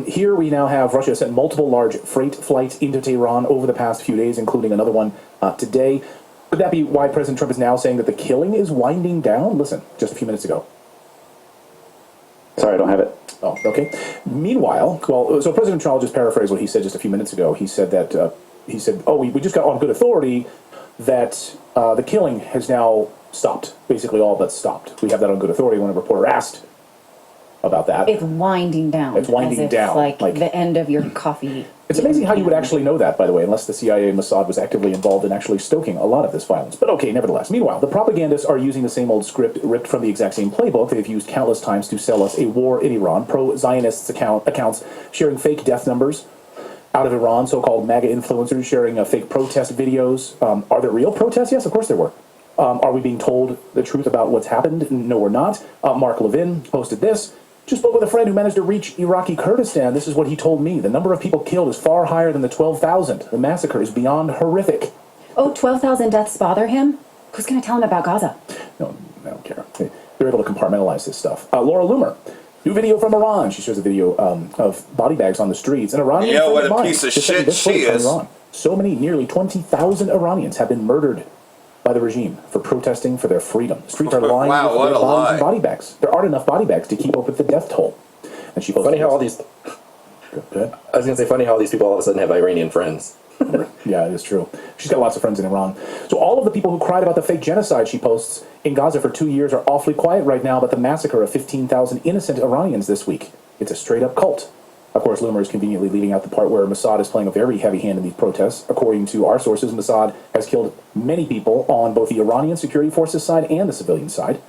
Here we now have Russia sent multiple large freight flights into Tehran over the past few days, including another one today. Could that be why President Trump is now saying that the killing is winding down? Listen, just a few minutes ago. Sorry, I don't have it. Oh, okay. Meanwhile, well, so President Trump, I'll just paraphrase what he said just a few minutes ago. He said that, we just got on good authority that the killing has now stopped. Basically all but stopped. We have that on good authority when a reporter asked about that. It's winding down. It's winding as if, down. Like the end of your coffee. It's amazing how you would actually know that, by the way, unless the CIA and Mossad was actively involved in actually stoking a lot of this violence. But okay, nevertheless. Meanwhile, the propagandists are using the same old script ripped from the exact same playbook they've used countless times to sell us a war in Iran. Pro-Zionists accounts sharing fake death numbers out of Iran, so-called MAGA influencers sharing fake protest videos. Are there real protests? Yes, of course there were. Are we being told the truth about what's happened? No, we're not. Mark Levin posted this. Just spoke with a friend who managed to reach Iraqi Kurdistan. This is what he told me. The number of people killed is far higher than the 12,000. The massacre is beyond horrific. Oh, 12,000 deaths bother him? Who's going to tell him about Gaza? No, I don't care. They're able to compartmentalize this stuff. Laura Loomer, new video from Iran. She shows a video of body bags on the streets. And Iranian You know what a piece of shit she is. So many, nearly 20,000 Iranians have been murdered by the regime for protesting for their freedom. The streets are lined with their bodies and body bags. There aren't enough body bags to keep up with the death toll. And she funny how all these. Good. I was going to say, funny how all these people all of a sudden have Iranian friends. Yeah, it is true. She's got lots of friends in Iran. So all of the people who cried about the fake genocide she posts in Gaza for 2 years are awfully quiet right now about the massacre of 15,000 innocent Iranians this week. It's a straight-up cult. Of course, Loomer is conveniently leaving out the part where Mossad is playing a very heavy hand in these protests. According to our sources, Mossad has killed many people on both the Iranian security forces side and the civilian side.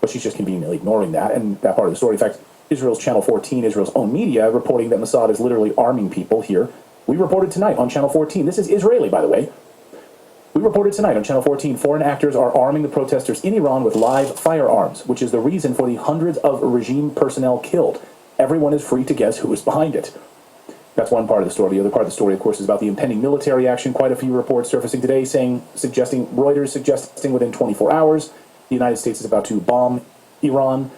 But she's just conveniently ignoring that and that part of the story. In fact, Israel's Channel 14, Israel's own media, reporting that Mossad is literally arming people here. We reported tonight on Channel 14. This is Israeli, by the way. We reported tonight on Channel 14, foreign actors are arming the protesters in Iran with live firearms, which is the reason for the hundreds of regime personnel killed. Everyone is free to guess who is behind it. That's one part of the story. The other part of the story, of course, is about the impending military action. Quite a few reports surfacing today Reuters suggesting within 24 hours the United States is about to bomb Iran.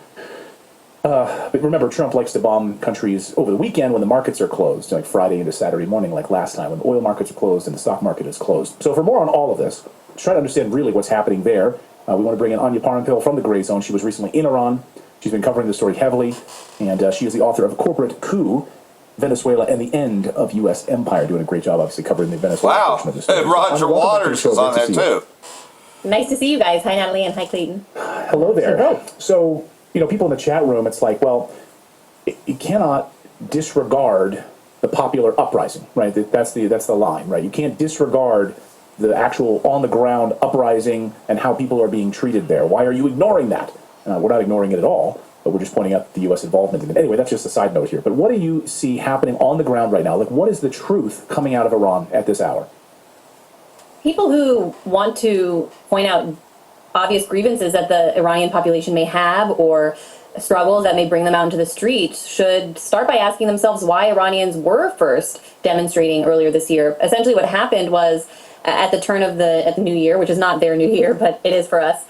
But remember, Trump likes to bomb countries over the weekend when the markets are closed, like Friday into Saturday morning, like last time when the oil markets are closed and the stock market is closed. So for more on all of this, to try to understand really what's happening there, we want to bring in Anya Parampil from the Gray Zone. She was recently in Iran. She's been covering the story heavily, and she is the author of A Corporate Coup, Venezuela and the End of U.S. Empire, doing a great job, obviously, covering the Venezuela portion of the story. Roger Waters is on there, too. Nice to see you guys. Hi, Natalie, and hi, Clayton. Hello there. Hello. So, people in the chat room, it's like, well, you cannot disregard the popular uprising, right? That's the line, right? You can't disregard the actual on-the-ground uprising and how people are being treated there? Why are you ignoring that? We're not ignoring it at all, but we're just pointing out the U.S. involvement in it. Anyway, that's just a side note here. But what do you see happening on the ground right now? Like, what is the truth coming out of Iran at this hour? People who want to point out obvious grievances that the Iranian population may have or struggles that may bring them out into the streets should start by asking themselves why Iranians were first demonstrating earlier this year. Essentially what happened was at the turn of the new year, which is not their new year, but it is for us,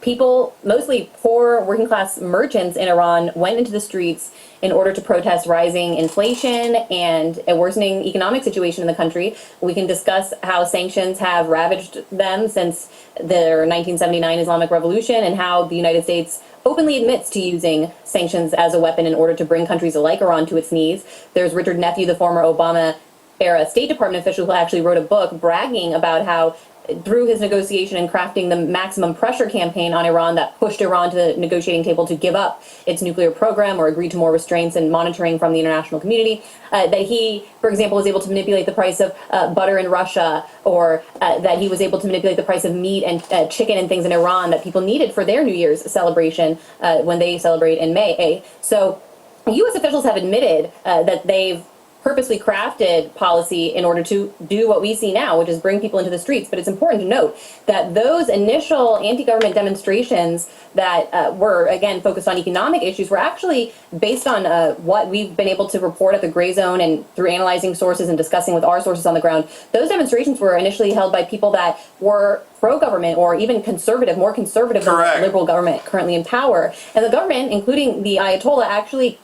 people, mostly poor working class merchants in Iran, went into the streets in order to protest rising inflation and a worsening economic situation in the country. We can discuss how sanctions have ravaged them since their 1979 Islamic Revolution and how the United States openly admits to using sanctions as a weapon in order to bring countries like Iran to its knees. There's Richard Nephew, the former Obama-era State Department official who actually wrote a book bragging about how through his negotiation and crafting the maximum pressure campaign on Iran that pushed Iran to the negotiating table to give up its nuclear program or agree to more restraints and monitoring from the international community, that he, for example, was able to manipulate the price of butter in Russia, or that he was able to manipulate the price of meat and chicken and things in Iran that people needed for their New Year's celebration when they celebrate in May. So U.S. officials have admitted that they've purposely crafted policy in order to do what we see now, which is bring people into the streets. But it's important to note that those initial anti-government demonstrations that were, again, focused on economic issues were actually based on what we've been able to report at the Gray Zone and through analyzing sources and discussing with our sources on the ground. Those demonstrations were initially held by people that were pro-government or even conservative, more conservative than the liberal government currently in power. And the government, including the Ayatollah, actually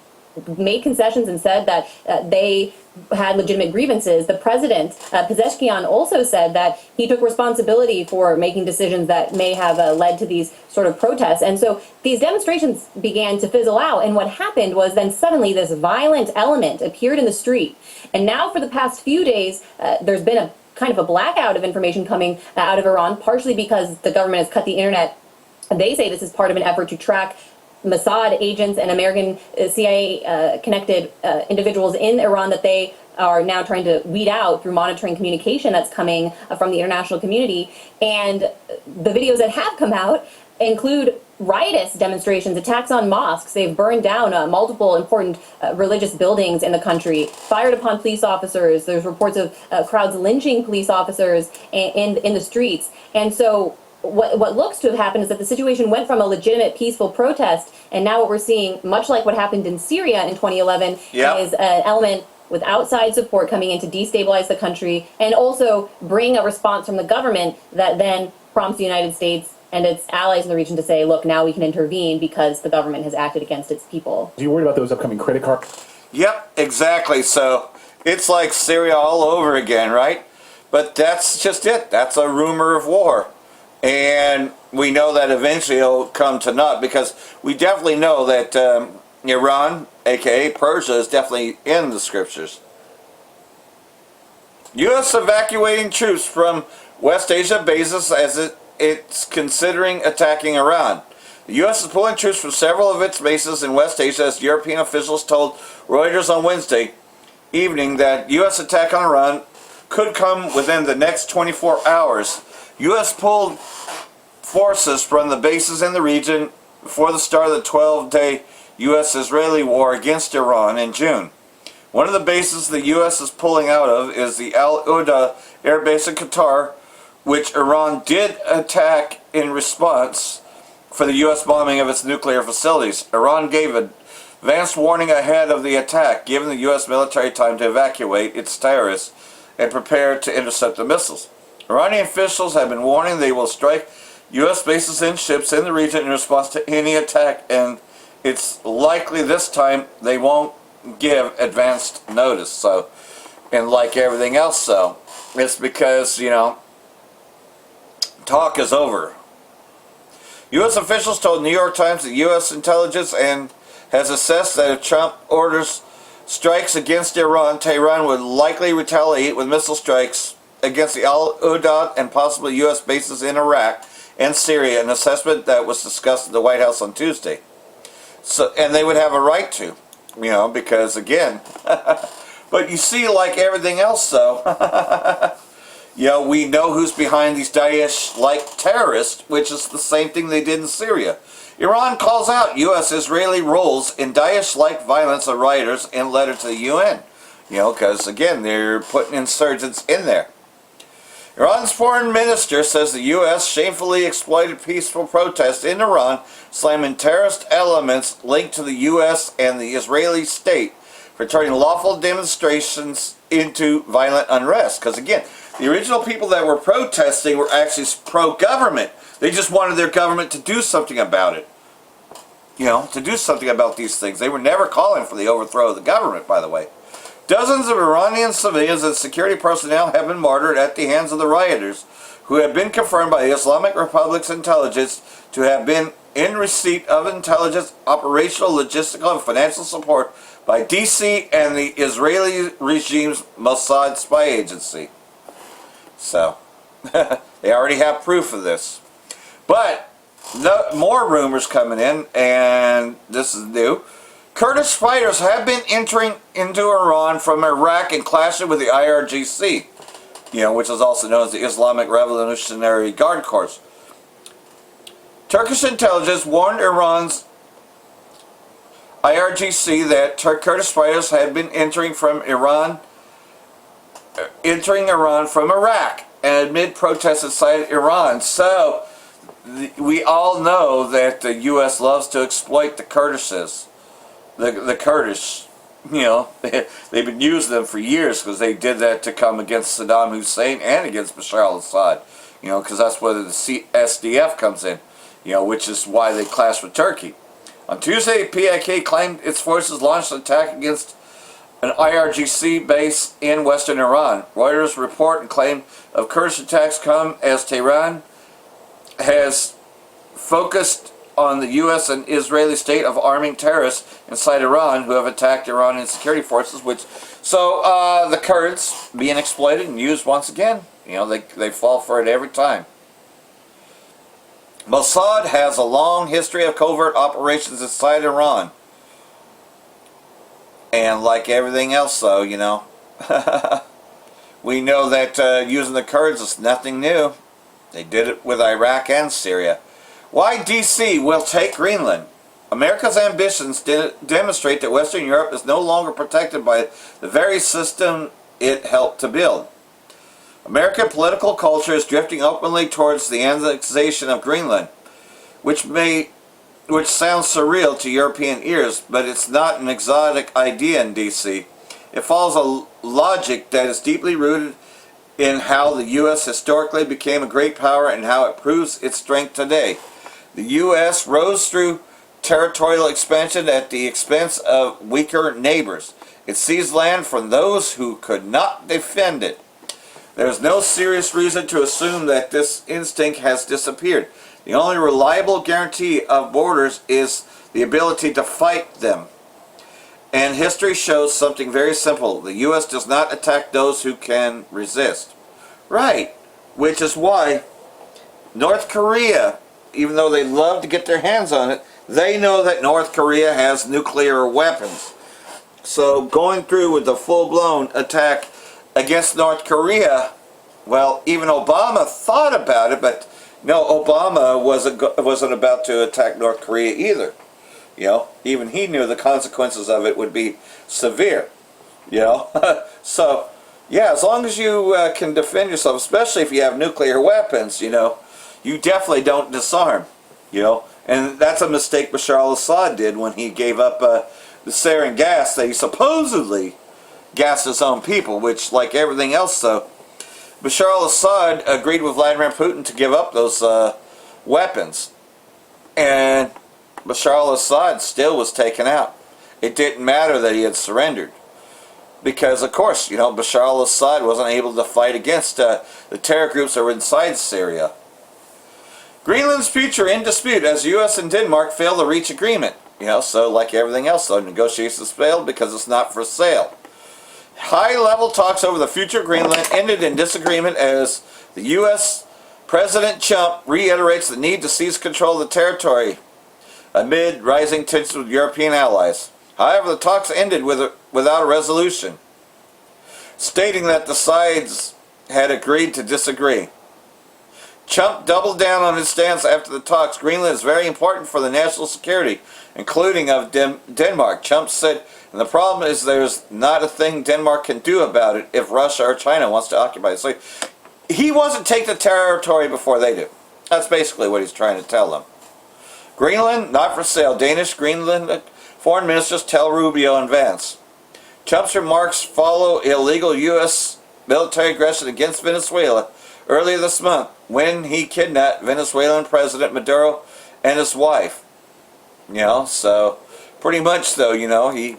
made concessions and said that they had legitimate grievances. The president, Pezeshkian, also said that he took responsibility for making decisions that may have led to these sort of protests. And so these demonstrations began to fizzle out. And what happened was then suddenly this violent element appeared in the street. And now for the past few days, there's been a kind of a blackout of information coming out of Iran, partially because the government has cut the internet. They say this is part of an effort to track Mossad agents and American CIA-connected individuals in Iran that they are now trying to weed out through monitoring communication that's coming from the international community. And the videos that have come out include riotous demonstrations, attacks on mosques. They've burned down multiple important religious buildings in the country, fired upon police officers. There's reports of crowds lynching police officers in the streets. And so what looks to have happened is that the situation went from a legitimate peaceful protest, and now what we're seeing, much like what happened in Syria in 2011, is an element with outside support coming in to destabilize the country and also bring a response from the government that then prompts the United States and its allies in the region to say, look, now we can intervene because the government has acted against its people. Do you worry about those upcoming credit cards? Yep, exactly. So it's like Syria all over again, right? But that's just it. That's a rumor of war. And we know that eventually it'll come to naught, because we definitely know that Iran, aka Persia, is definitely in the scriptures. U.S. evacuating troops from West Asia bases as it's considering attacking Iran. The U.S. is pulling troops from several of its bases in West Asia, as European officials told Reuters on Wednesday evening that U.S. attack on Iran could come within the next 24 hours. U.S. pulled forces from the bases in the region before the start of the 12-day U.S.-Israeli war against Iran in June. One of the bases the U.S. is pulling out of is the Al-Uda air base in Qatar, which Iran did attack in response for the U.S. bombing of its nuclear facilities. Iran gave advance warning ahead of the attack, giving the U.S. military time to evacuate its terrorists and prepare to intercept the missiles. Iranian officials have been warning they will strike U.S. bases and ships in the region in response to any attack, and it's likely this time they won't give advanced notice. So, and like everything else, so it's because, you know, talk is over. U.S. officials told New York Times that U.S. intelligence has assessed that if Trump orders strikes against Iran, Tehran would likely retaliate with missile strikes against the Al-Uda and possibly U.S. bases in Iraq and Syria, an assessment that was discussed at the White House on Tuesday. So, and they would have a right to, you know, because again, but you see, like everything else, though, we know who's behind these Daesh-like terrorists, which is the same thing they did in Syria. Iran calls out U.S.-Israeli roles in Daesh-like violence of rioters in letter to the UN. Because, again, they're putting insurgents in there. Iran's foreign minister says the U.S. shamefully exploited peaceful protests in Iran, slamming terrorist elements linked to the U.S. and the Israeli state for turning lawful demonstrations into violent unrest. Because, again, the original people that were protesting were actually pro-government. They just wanted their government to do something about it. To do something about these things. They were never calling for the overthrow of the government, by the way. Dozens of Iranian civilians and security personnel have been martyred at the hands of the rioters, who have been confirmed by the Islamic Republic's intelligence to have been in receipt of intelligence, operational, logistical, and financial support by DC and the Israeli regime's Mossad spy agency. So, they already have proof of this. But, more rumors coming in, and this is new. Kurdish fighters have been entering into Iran from Iraq and clashing with the IRGC, which is also known as the Islamic Revolutionary Guard Corps. Turkish intelligence warned Iran's IRGC that Kurdish fighters had been entering Iran from Iraq and amid protests inside Iran. So, we all know that the U.S. loves to exploit the Kurdishes. The Kurdish, they've been using them for years because they did that to come against Saddam Hussein and against Bashar al-Assad, because that's where the SDF comes in, which is why they clashed with Turkey. On Tuesday, PKK claimed its forces launched an attack against an IRGC base in western Iran. Reuters report and claim of Kurdish attacks come as Tehran has focused on the U.S. and Israeli state of arming terrorists inside Iran who have attacked Iranian security forces, so the Kurds being exploited and used once again. They fall for it every time. Mossad has a long history of covert operations inside Iran. And like everything else, though, we know that using the Kurds is nothing new. They did it with Iraq and Syria. Why DC will take Greenland? America's ambitions demonstrate that Western Europe is no longer protected by the very system it helped to build. American political culture is drifting openly towards the annexation of Greenland, which sounds surreal to European ears, but it's not an exotic idea in DC. It follows a logic that is deeply rooted in how the U.S. historically became a great power and how it proves its strength today. The U.S. rose through territorial expansion at the expense of weaker neighbors. It seized land from those who could not defend it. There is no serious reason to assume that this instinct has disappeared. The only reliable guarantee of borders is the ability to fight them. And history shows something very simple. The U.S. does not attack those who can resist. Right. Which is why North Korea, even though they love to get their hands on it, they know that North Korea has nuclear weapons. So going through with the full-blown attack against North Korea, well, even Obama thought about it, but no, Obama wasn't about to attack North Korea either. Even he knew the consequences of it would be severe. So, yeah, as long as you can defend yourself, especially if you have nuclear weapons, you definitely don't disarm, and that's a mistake Bashar al-Assad did when he gave up the sarin gas that he supposedly gassed his own people, which, like everything else, though, Bashar al-Assad agreed with Vladimir Putin to give up those weapons, and Bashar al-Assad still was taken out. It didn't matter that he had surrendered, because, of course, Bashar al-Assad wasn't able to fight against the terror groups that were inside Syria. Greenland's future in dispute as the U.S. and Denmark failed to reach agreement. So like everything else, though, negotiations failed because it's not for sale. High-level talks over the future of Greenland ended in disagreement as the U.S. President Trump reiterates the need to seize control of the territory amid rising tensions with European allies. However, the talks ended without a resolution, stating that the sides had agreed to disagree. Trump doubled down on his stance after the talks. Greenland is very important for the national security, including of Denmark. Trump said, and the problem is there's not a thing Denmark can do about it if Russia or China wants to occupy it. So he wants to take the territory before they do. That's basically what he's trying to tell them. Greenland, not for sale. Danish Greenland foreign ministers tell Rubio and Vance. Trump's remarks follow illegal U.S. military aggression against Venezuela earlier this month when he kidnapped Venezuelan President Maduro and his wife. You know, so pretty much though, you know, he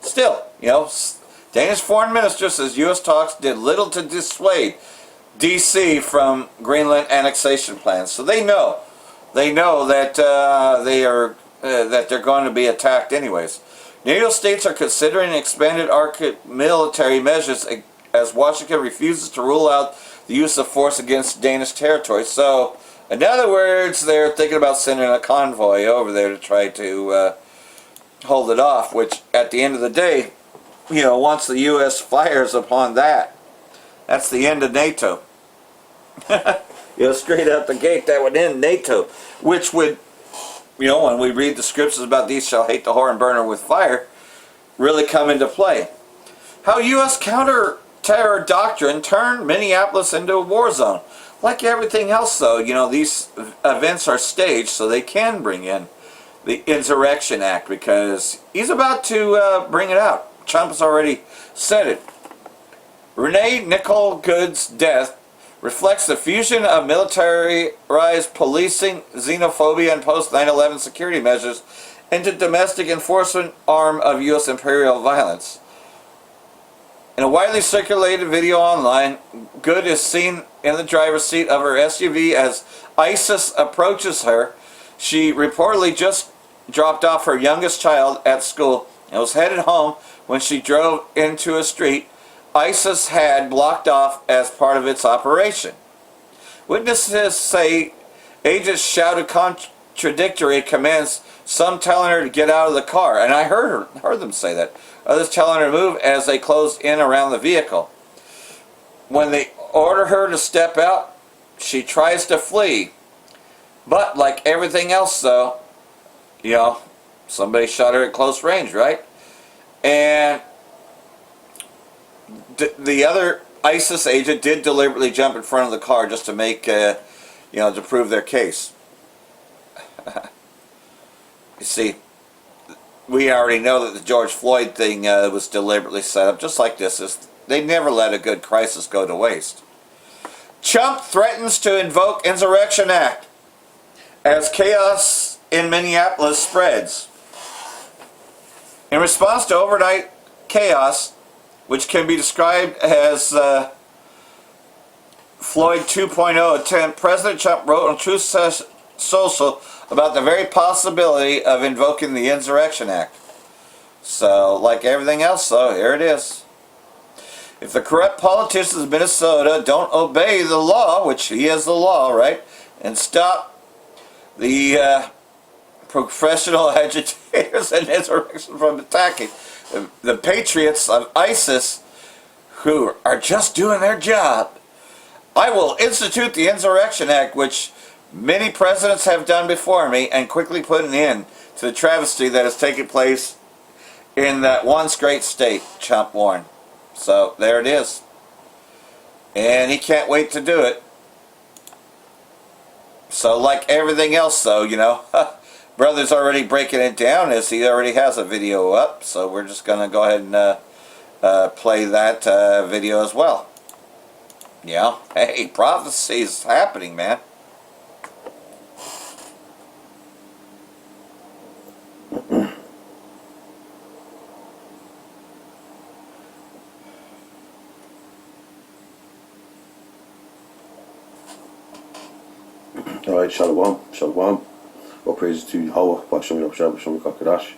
still, you know, Danish foreign minister says U.S. talks did little to dissuade D.C. from Greenland annexation plans. So they know that that they're going to be attacked anyways. NATO states are considering expanded military measures as Washington refuses to rule out the use of force against Danish territory. So, in other words, they're thinking about sending a convoy over there to try to hold it off, which at the end of the day, you know, once the U.S. fires upon that, that's the end of NATO. You know, straight out the gate, that would end NATO, which would, you know, when we read the scriptures about these shall hate the whore and burn her with fire, really come into play. How U.S. counter-terror doctrine turned Minneapolis into a war zone. Like everything else, though, you know, these events are staged so they can bring in the Insurrection Act because he's about to bring it out. Trump has already said it. Renee Nicole Good's death reflects the fusion of militarized policing, xenophobia, and post-9/11 security measures into domestic enforcement arm of U.S. imperial violence. In a widely circulated video online, Good is seen in the driver's seat of her SUV as ISIS approaches her. She reportedly just dropped off her youngest child at school and was headed home when she drove into a street ISIS had blocked off as part of its operation. Witnesses say agents shouted contradictory commands, some telling her to get out of the car, and I heard them say that. Others telling her to move as they closed in around the vehicle. When they order her to step out, she tries to flee. But like everything else though, you know, somebody shot her at close range, right? And the other ISIS agent did deliberately jump in front of the car just to make, you know, to prove their case. You see, we already know that the George Floyd thing was deliberately set up, just like this. They never let a good crisis go to waste. Trump threatens to invoke Insurrection Act as chaos in Minneapolis spreads. In response to overnight chaos, which can be described as Floyd 2.0 attempt, President Trump wrote on Truth Social about the very possibility of invoking the Insurrection Act. So, like everything else, though, here it is. If the corrupt politicians of Minnesota don't obey the law, which he is the law, right, and stop the professional agitators and insurrection from attacking the patriots of ISIS, who are just doing their job, I will institute the Insurrection Act, which many presidents have done before me, and quickly put an end to the travesty that has taken place in that once great state, Trump warned. So there it is. And he can't wait to do it. So like everything else though, you know, brother's already breaking it down as he already has a video up. So we're just going to go ahead and play that video as well. Yeah, hey, prophecy is happening, man. Alright, Shalom, Shalom. All praises to Yahweh, Bashem Yahweh, Bashem Kakadash.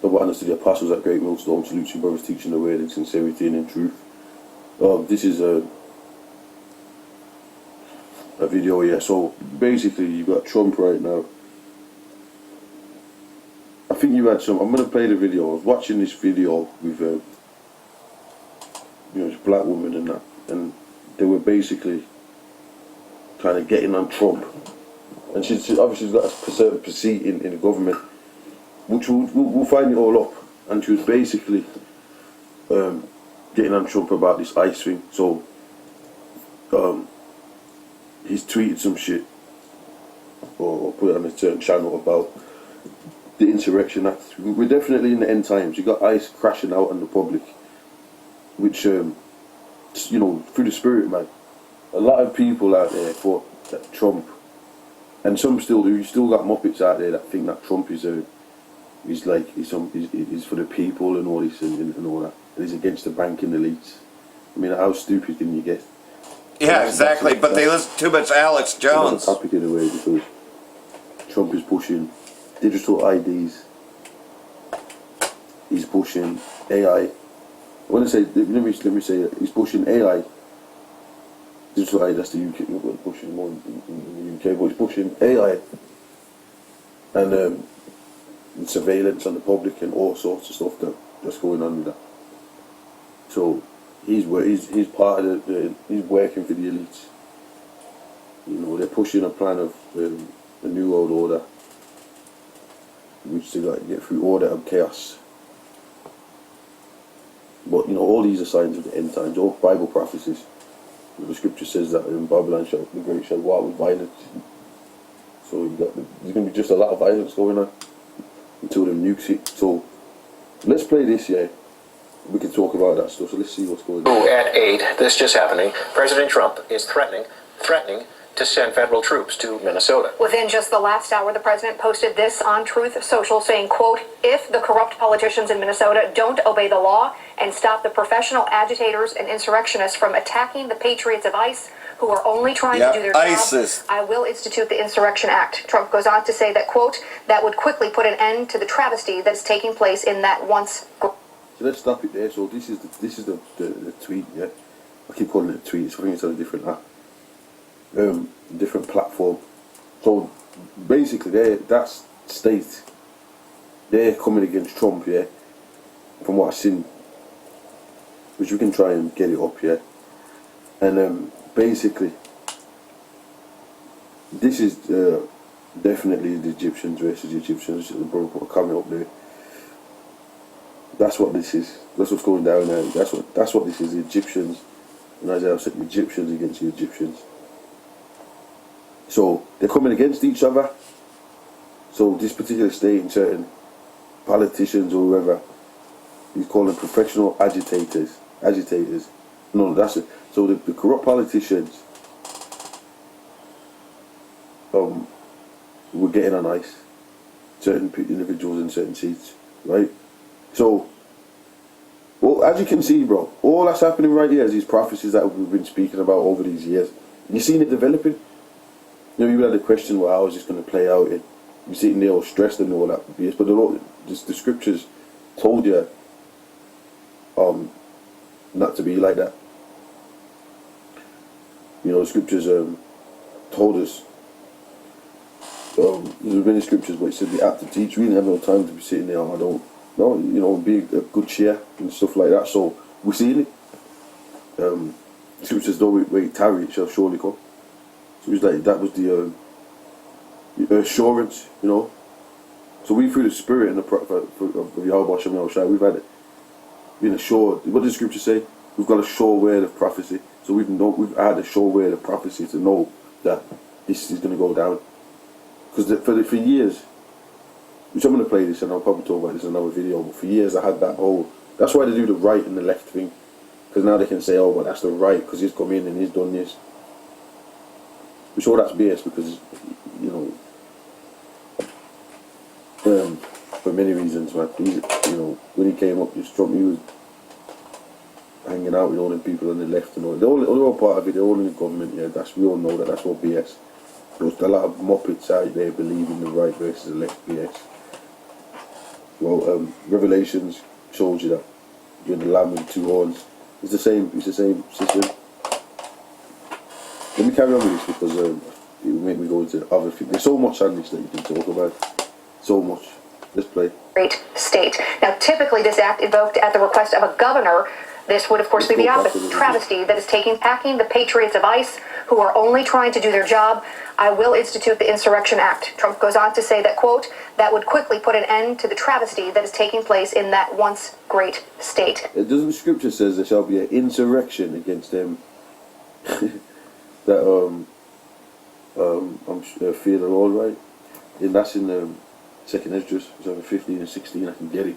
Double honors to the apostles at Great Millstone. Salute you, brothers, teaching the word in sincerity and in truth. This is a video here. So basically, you've got Trump right now. I think you had some. I'm going to play the video. I was watching this video with, you know, this black woman and that. and they were basically trying to get in on Trump. And she's obviously got a certain seat in the government, which we'll find it all up. And she was basically getting on Trump about this ICE thing. So he's tweeted some shit or put it on a certain channel about the Insurrection Act. We're definitely in the end times. You got ICE crashing out on the public, which you know, through the spirit, man. A lot of people out there thought that Trump, and some still do. You still got muppets out there that think that Trump is for the people and all this and all that. And he's against the banking elites. I mean, how stupid can you get? Yeah, exactly. But they listen too much to Alex Jones. Topic in a way, because Trump is pushing digital IDs. He's pushing AI. When I say, let me say it. He's pushing AI. Digital ID, that's the UK. We're pushing more in the UK, but he's pushing AI and surveillance on the public and all sorts of stuff that's going on with that. So he's part of he's working for the elites. You know, they're pushing a plan of a new world order, which they got to get through order and chaos. But you know, all these are signs of the end times, all Bible prophecies. The scripture says that in Babylon the great shall war with violence. So there's going to be just a lot of violence going on until the nukes hit. So let's play this, yeah. We can talk about that stuff. So let's see what's going on. At 8, this just happening. President Trump is threatening to send federal troops to Minnesota. Within just the last hour, the president posted this on Truth Social saying, quote, if the corrupt politicians in Minnesota don't obey the law and stop the professional agitators and insurrectionists from attacking the patriots of ICE, who are only trying to do their job, I will institute the Insurrection Act. Trump goes on to say that, quote, that would quickly put an end to the travesty that is taking place in that once... So let's stop it there. So this is the tweet, yeah. I keep calling it a tweet. I think it's on a different app. Different platform. So basically that state, they're coming against Trump, yeah, from what I've seen, which we can try and get it up, yeah. And basically this is definitely the Egyptians versus the Egyptians. The brother put a comment up there. That's what this is. That's what's going down there. That's what this is. The Egyptians, and as I said, the Egyptians against the Egyptians. So they're coming against each other. So this particular state, and certain politicians or whoever, he's calling professional agitators. No, that's it. So the corrupt politicians were getting on ICE. Certain individuals in certain seats, right? So, well, as you can see, bro, all that's happening right here is these prophecies that we've been speaking about over these years. You've seen it developing. You know, you had the question, well, how is this going to play out? You're sitting there all stressed and all that BS, but the scriptures told you not to be like that. You know, the scriptures told us, there's many scriptures, but it said be apt to teach. We didn't have no time to be sitting there, be a good cheer and stuff like that. So we're seeing it. Scriptures don't wait, tarry, it shall surely come. So it was like, that was the assurance, you know. So we, through the spirit and the of Yahweh Hashem Yahushua, we've had it, been assured. What does the scripture say? We've got a sure word of prophecy. So we've had a sure word of prophecy to know that this is going to go down. Because for years, which I'm going to play this and I'll probably talk about this in another video, but for years I had that whole, that's why they do the right and the left thing. Because now they can say, oh, but that's the right because he's come in and he's done this. Which all that's BS because, you know, for many reasons, man. You know, when he came up, Trump, he was hanging out with all the people on the left and all. They're all part of it. They're all in the government. Yeah, we all know that. That's all BS. There's a lot of muppets out there believing the right versus the left BS. Well, Revelations shows you that you're the lamb with 2 horns. It's the same system. Let me carry on with this because it will make me go into other things. There's so much on this that you can talk about. So much. Let's play. Great state. Now, typically this act invoked at the request of a governor This would, of course, be the opposite travesty that is packing the patriots of ICE who are only trying to do their job. I will institute the Insurrection Act. Trump goes on to say that, quote, that would quickly put an end to the travesty that is taking place in that once great state. It doesn't scripture says there shall be an insurrection against them that fear the Lord, right? And that's in Second Esdras, so 15 and 16. I can get it,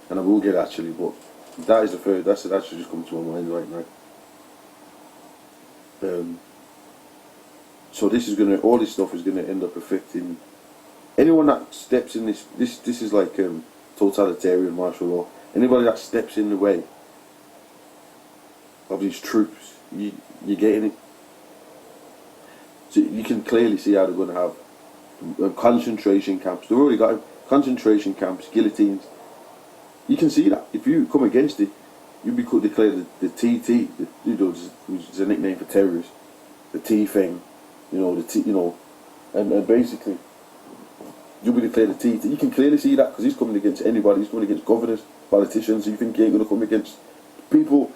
and I will get it actually, but that is the third. That's just come to my mind right now. So this is all this stuff is gonna end up affecting anyone that steps in this. This is like totalitarian martial law. Anybody that steps in the way of these troops, you're getting it. So you can clearly see how they're going to have concentration camps. They've already got concentration camps, guillotines. You can see that. If you come against it, you'll be declared the TT, which is a nickname for terrorists, the T thing, and basically you'll be declared the TT. You can clearly see that because he's coming against anybody. He's coming against governors, politicians. You think he ain't going to come against people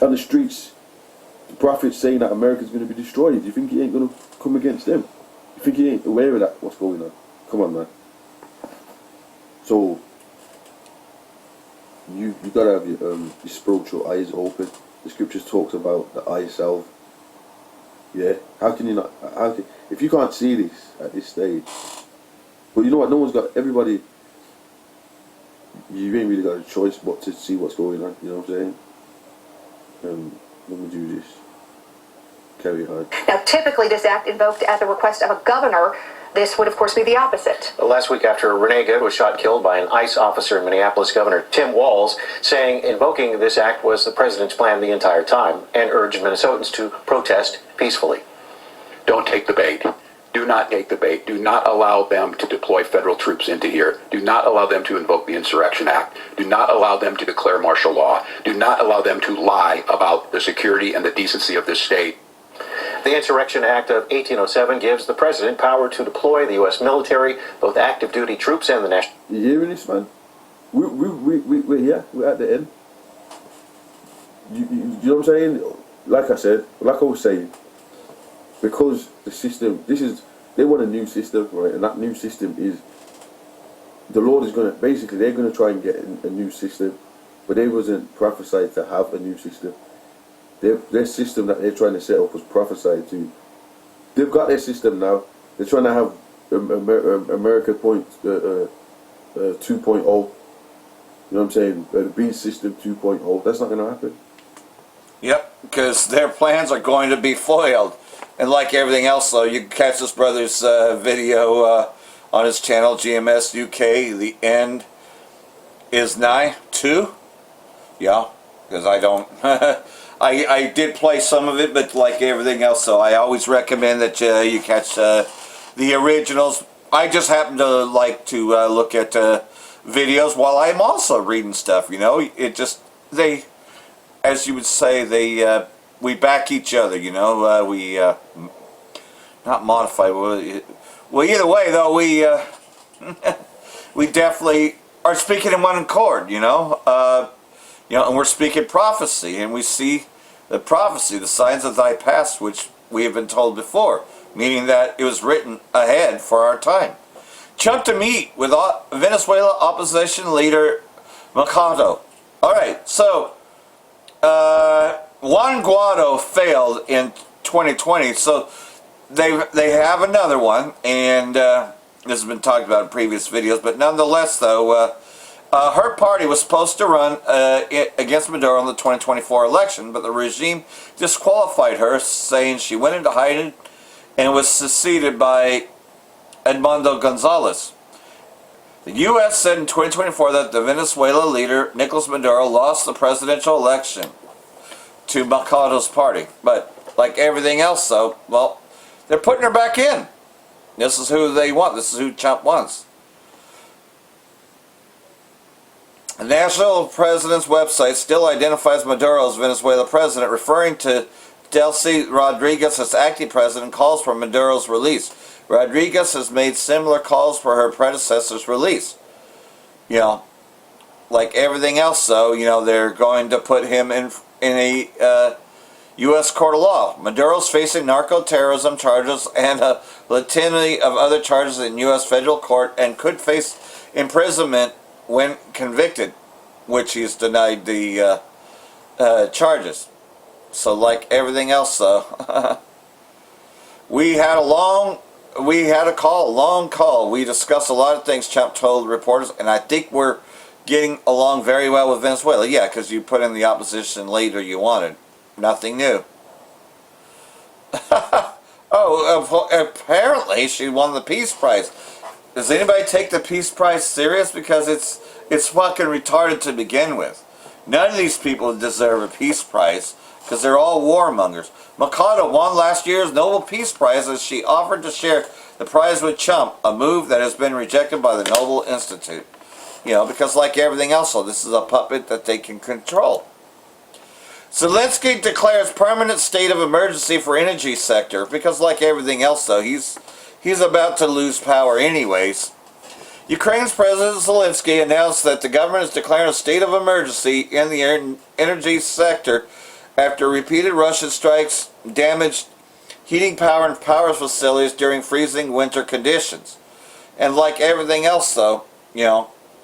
on the streets? The prophets saying that America's going to be destroyed. Do you think he ain't going to come against them? You think he ain't aware of that? What's going on? Come on, man. So you got to have your spiritual eyes open. The scriptures talks about the eye salve. Yeah. How can you not? If you can't see this at this stage, but you know what? No one's got. Everybody. You ain't really got a choice but to see what's going on. You know what I'm saying? Let me do this. Carry on. Now, typically this act invoked at the request of a governor. This would, of course, be the opposite. Last week, after Renee Good was shot and killed by an ICE officer in Minneapolis, Governor Tim Walz saying invoking this act was the president's plan the entire time and urged Minnesotans to protest peacefully. Don't take the bait. Do not take the bait. Do not allow them to deploy federal troops into here. Do not allow them to invoke the Insurrection Act. Do not allow them to declare martial law. Do not allow them to lie about the security and the decency of this state. The Insurrection Act of 1807 gives the president power to deploy the U.S. military, both active duty troops and the national... You hearing this, man? We're here. We're at the end. You know what I'm saying? Like I said, like I was saying, because the system, they want a new system, right? And that new system is, the Lord is going to, basically, they're going to try and get a new system, but they wasn't prophesied to have a new system. Their system that they're trying to set up was prophesied to. They've got their system now. They're trying to have America 2.0. You know what I'm saying? The beast system 2.0. That's not going to happen. Yep, because their plans are going to be foiled. And like everything else, though, you can catch this brother's video on his channel, GMS UK. The end is nigh too. Yeah, because I don't... I did play some of it, but like everything else, so I always recommend that you catch the originals. I just happen to like to look at videos while I'm also reading stuff, you know. It just, they, as you would say, we back each other, you know. We, not modify, well, either way, though, we definitely are speaking in one accord, you know. And we're speaking prophecy, and we see the prophecy, the signs of thy past, which we have been told before, meaning that it was written ahead for our time. Chunk to meet with Venezuela opposition leader Mercado. Alright, so Juan Guaido failed in 2020, so they have another one, and this has been talked about in previous videos, but nonetheless, though, her party was supposed to run against Maduro in the 2024 election, but the regime disqualified her, saying she went into hiding and was succeeded by Edmundo Gonzalez. The U.S. said in 2024 that the Venezuela leader, Nicolas Maduro, lost the presidential election to Mercado's party. But like everything else, though, well, they're putting her back in. This is who they want. This is who Trump wants. The national president's website still identifies Maduro as Venezuela president, referring to Delcy Rodriguez as acting president, calls for Maduro's release. Rodriguez has made similar calls for her predecessor's release. You know, like everything else, though, they're going to put him in a U.S. court of law. Maduro's facing narco-terrorism charges and a litany of other charges in U.S. federal court and could face imprisonment when convicted, which he's denied the charges. So like everything else, though, we had a long call. We discussed a lot of things, Trump told reporters, and I think we're getting along very well with Venezuela. Yeah, because you put in the opposition leader you wanted. Nothing new. Oh, apparently she won the Peace Prize. Does anybody take the Peace Prize serious? Because it's fucking retarded to begin with. None of these people deserve a Peace Prize because they're all warmongers. Mikado won last year's Nobel Peace Prize as she offered to share the prize with Trump, a move that has been rejected by the Nobel Institute. Because like everything else, so this is a puppet that they can control. Zelensky declares permanent state of emergency for energy sector because like everything else, though, he's about to lose power anyways. Ukraine's President Zelensky announced that the government is declaring a state of emergency in the energy sector after repeated Russian strikes damaged heating power and power facilities during freezing winter conditions. And like everything else, though,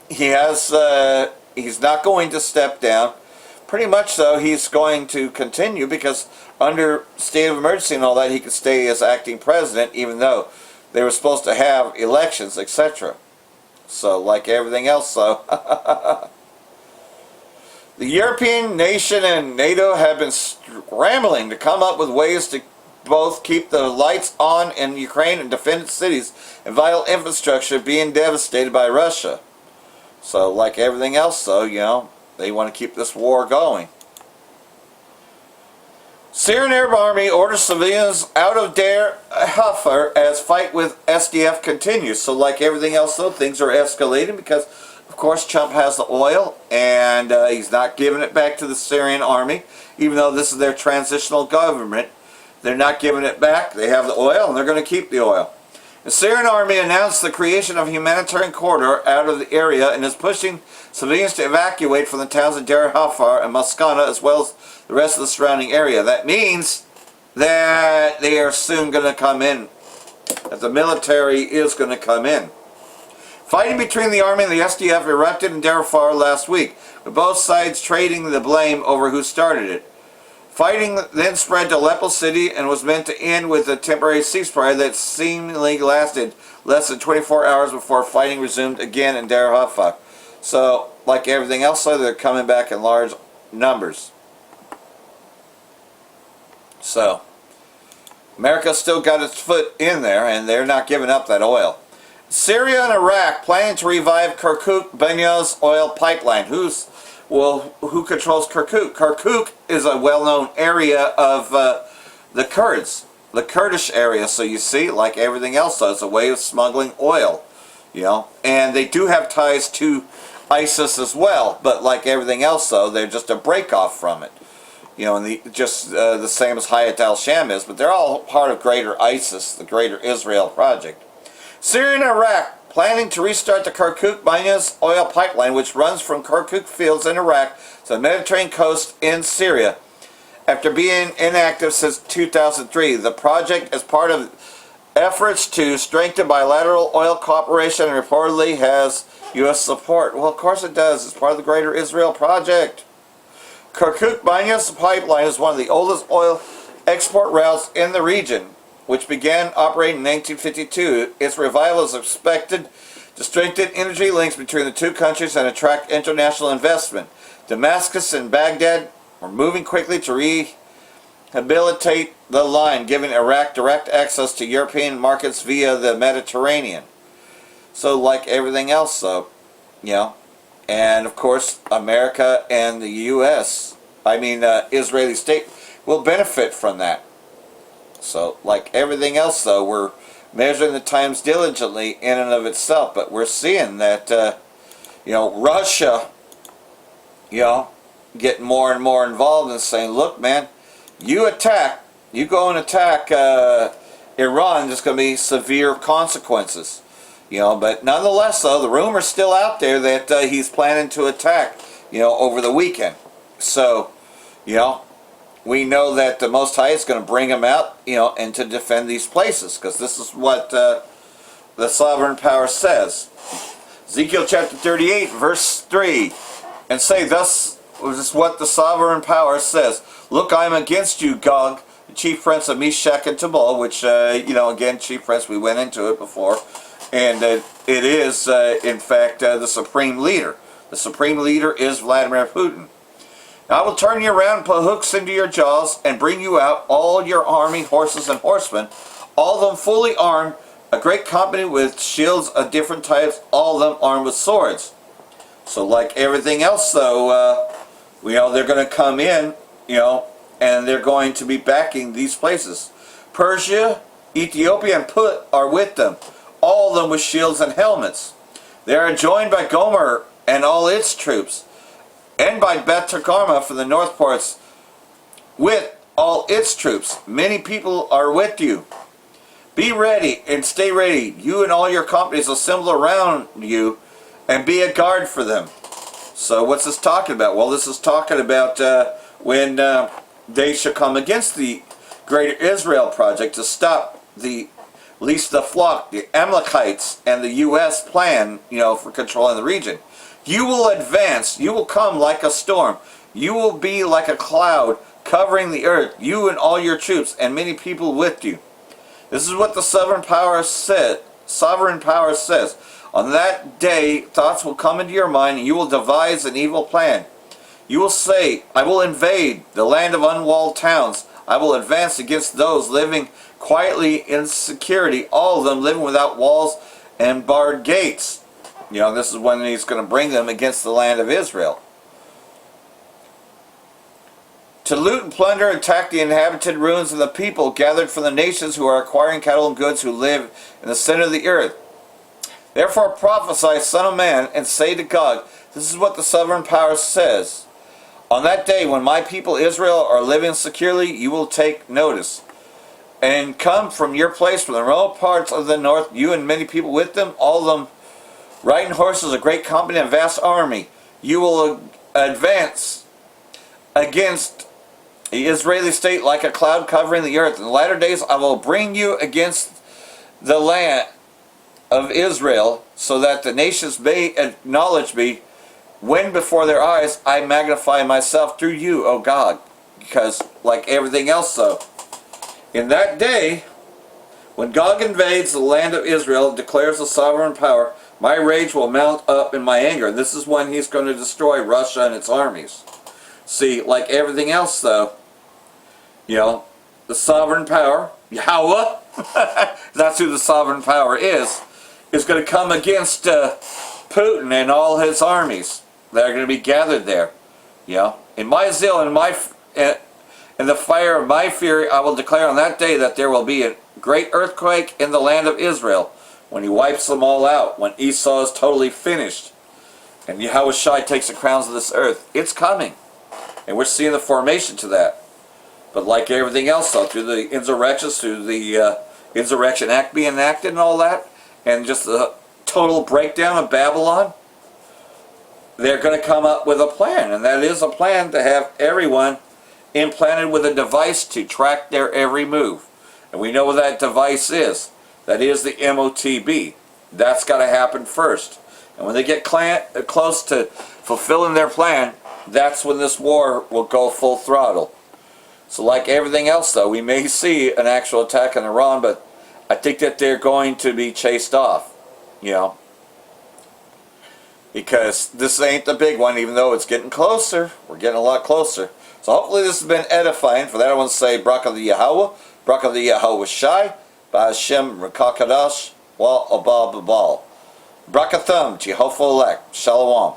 he's not going to step down. Pretty much so, he's going to continue because under state of emergency and all that, he could stay as acting president even though they were supposed to have elections, etc. So, like everything else, though. The European nation and NATO have been scrambling to come up with ways to both keep the lights on in Ukraine and defend its cities and vital infrastructure being devastated by Russia. So, like everything else, though, they want to keep this war going. Syrian Arab Army orders civilians out of Deir Hafar as fight with SDF continues. So like everything else, though, things are escalating because, of course, Trump has the oil and he's not giving it back to the Syrian army, even though this is their transitional government. They're not giving it back. They have the oil and they're going to keep the oil. The Syrian army announced the creation of a humanitarian corridor out of the area and is pushing civilians to evacuate from the towns of Deir Hafar and Maskana as well as the rest of the surrounding area. That means that they are soon going to come in. That the military is going to come in. Fighting between the army and the SDF erupted in Deir Hafar last week, with both sides trading the blame over who started it. Fighting then spread to Aleppo City and was meant to end with a temporary ceasefire that seemingly lasted less than 24 hours before fighting resumed again in Deir Hafar. So, like everything else, they're coming back in large numbers. So, America still got its foot in there and they're not giving up that oil. Syria and Iraq planning to revive Kirkuk-Banyas oil pipeline. Who controls Kirkuk? Kirkuk is a well-known area of the Kurds, the Kurdish area. So you see, like everything else, though, it's a way of smuggling oil, And they do have ties to ISIS as well, but like everything else, though, they're just a break-off from it. And the same as Hayat al-Sham is, but they're all part of greater ISIS, the greater Israel project. Syria and Iraq planning to restart the Kirkuk-Banyas oil pipeline, which runs from Kirkuk fields in Iraq to the Mediterranean coast in Syria. After being inactive since 2003, the project is part of efforts to strengthen bilateral oil cooperation and reportedly has U.S. support. Well, of course it does. It's part of the greater Israel project. Kirkuk-Banyas pipeline is one of the oldest oil export routes in the region, which began operating in 1952. Its revival is expected to strengthen energy links between the two countries and attract international investment. Damascus and Baghdad are moving quickly to rehabilitate the line, giving Iraq direct access to European markets via the Mediterranean. So like everything else, though, and of course America and the U.S., Israeli state, will benefit from that. So, like everything else, though, we're measuring the times diligently in and of itself. But we're seeing that, Russia, getting more and more involved and saying, look, man, you go and attack Iran, there's going to be severe consequences. But nonetheless, though, the rumor's still out there that he's planning to attack, over the weekend. So, we know that the Most High is going to bring him out, and to defend these places, because this is what the sovereign power says. Ezekiel chapter 38, verse 3, and say, thus is what the sovereign power says. Look, I am against you, GOG, the chief prince of Meshach and Tubal, which, again, chief prince, we went into it before. And it is, in fact, the supreme leader. The supreme leader is Vladimir Putin. Now, I will turn you around, put hooks into your jaws, and bring you out all your army, horses, and horsemen, all of them fully armed, a great company with shields of different types, all of them armed with swords. So like everything else, though, they're going to come in, and they're going to be backing these places. Persia, Ethiopia, and Put are with them, all of them with shields and helmets. They are joined by Gomer and all its troops, and by Beth Togarmah from the north ports with all its troops. Many people are with you. Be ready and stay ready. You and all your companies assemble around you and be a guard for them. So what's this talking about? Well, this is talking about when they shall come against the Greater Israel Project to stop the least the flock, the Amalekites, and the U.S. plan, for controlling the region. You will advance. You will come like a storm. You will be like a cloud covering the earth, you and all your troops, and many people with you. This is what the sovereign power said. Sovereign power says, on that day, thoughts will come into your mind, and you will devise an evil plan. You will say, I will invade the land of unwalled towns. I will advance against those living quietly in security, all of them living without walls and barred gates. This is when he's going to bring them against the land of Israel. To loot and plunder, attack the inhabited ruins of the people gathered from the nations who are acquiring cattle and goods who live in the center of the earth. Therefore prophesy, son of man, and say to God, this is what the sovereign power says. On that day when my people Israel are living securely, you will take notice. And come from your place, from the remote parts of the north, you and many people with them, all of them riding horses, a great company, and vast army. You will advance against the Israeli state like a cloud covering the earth. In the latter days I will bring you against the land of Israel, so that the nations may acknowledge me, when before their eyes I magnify myself through you, O God. Because like everything else, though, in that day, when GOG invades the land of Israel, declares the sovereign power, my rage will mount up in my anger. This is when he's going to destroy Russia and its armies. See, like everything else, though, the sovereign power, Yahweh, that's who the sovereign power is going to come against Putin and all his armies that are going to be gathered there. In my zeal and in the fire of my fury, I will declare on that day that there will be a great earthquake in the land of Israel, when he wipes them all out, when Esau is totally finished, and Yahushua takes the crowns of this earth. It's coming, and we're seeing the formation to that. But like everything else, though, through the insurrections, through the Insurrection Act being enacted and all that, and just the total breakdown of Babylon, they're going to come up with a plan, and that is a plan to have everyone implanted with a device to track their every move. And we know what that device is. That is the MOTB. That's got to happen first. And when they get close to fulfilling their plan, that's when this war will go full throttle. So like everything else, though, we may see an actual attack on Iran, but I think that they're going to be chased off, because this ain't the big one, even though it's getting closer. We're getting a lot closer. So hopefully this has been edifying. For that I want to say, Barak the Yahweh, Barak the Yahweh Shai, Ba'ashem Rekakadash, Wa Abal Babal. Brakathum, Jehovah elect, Shalom.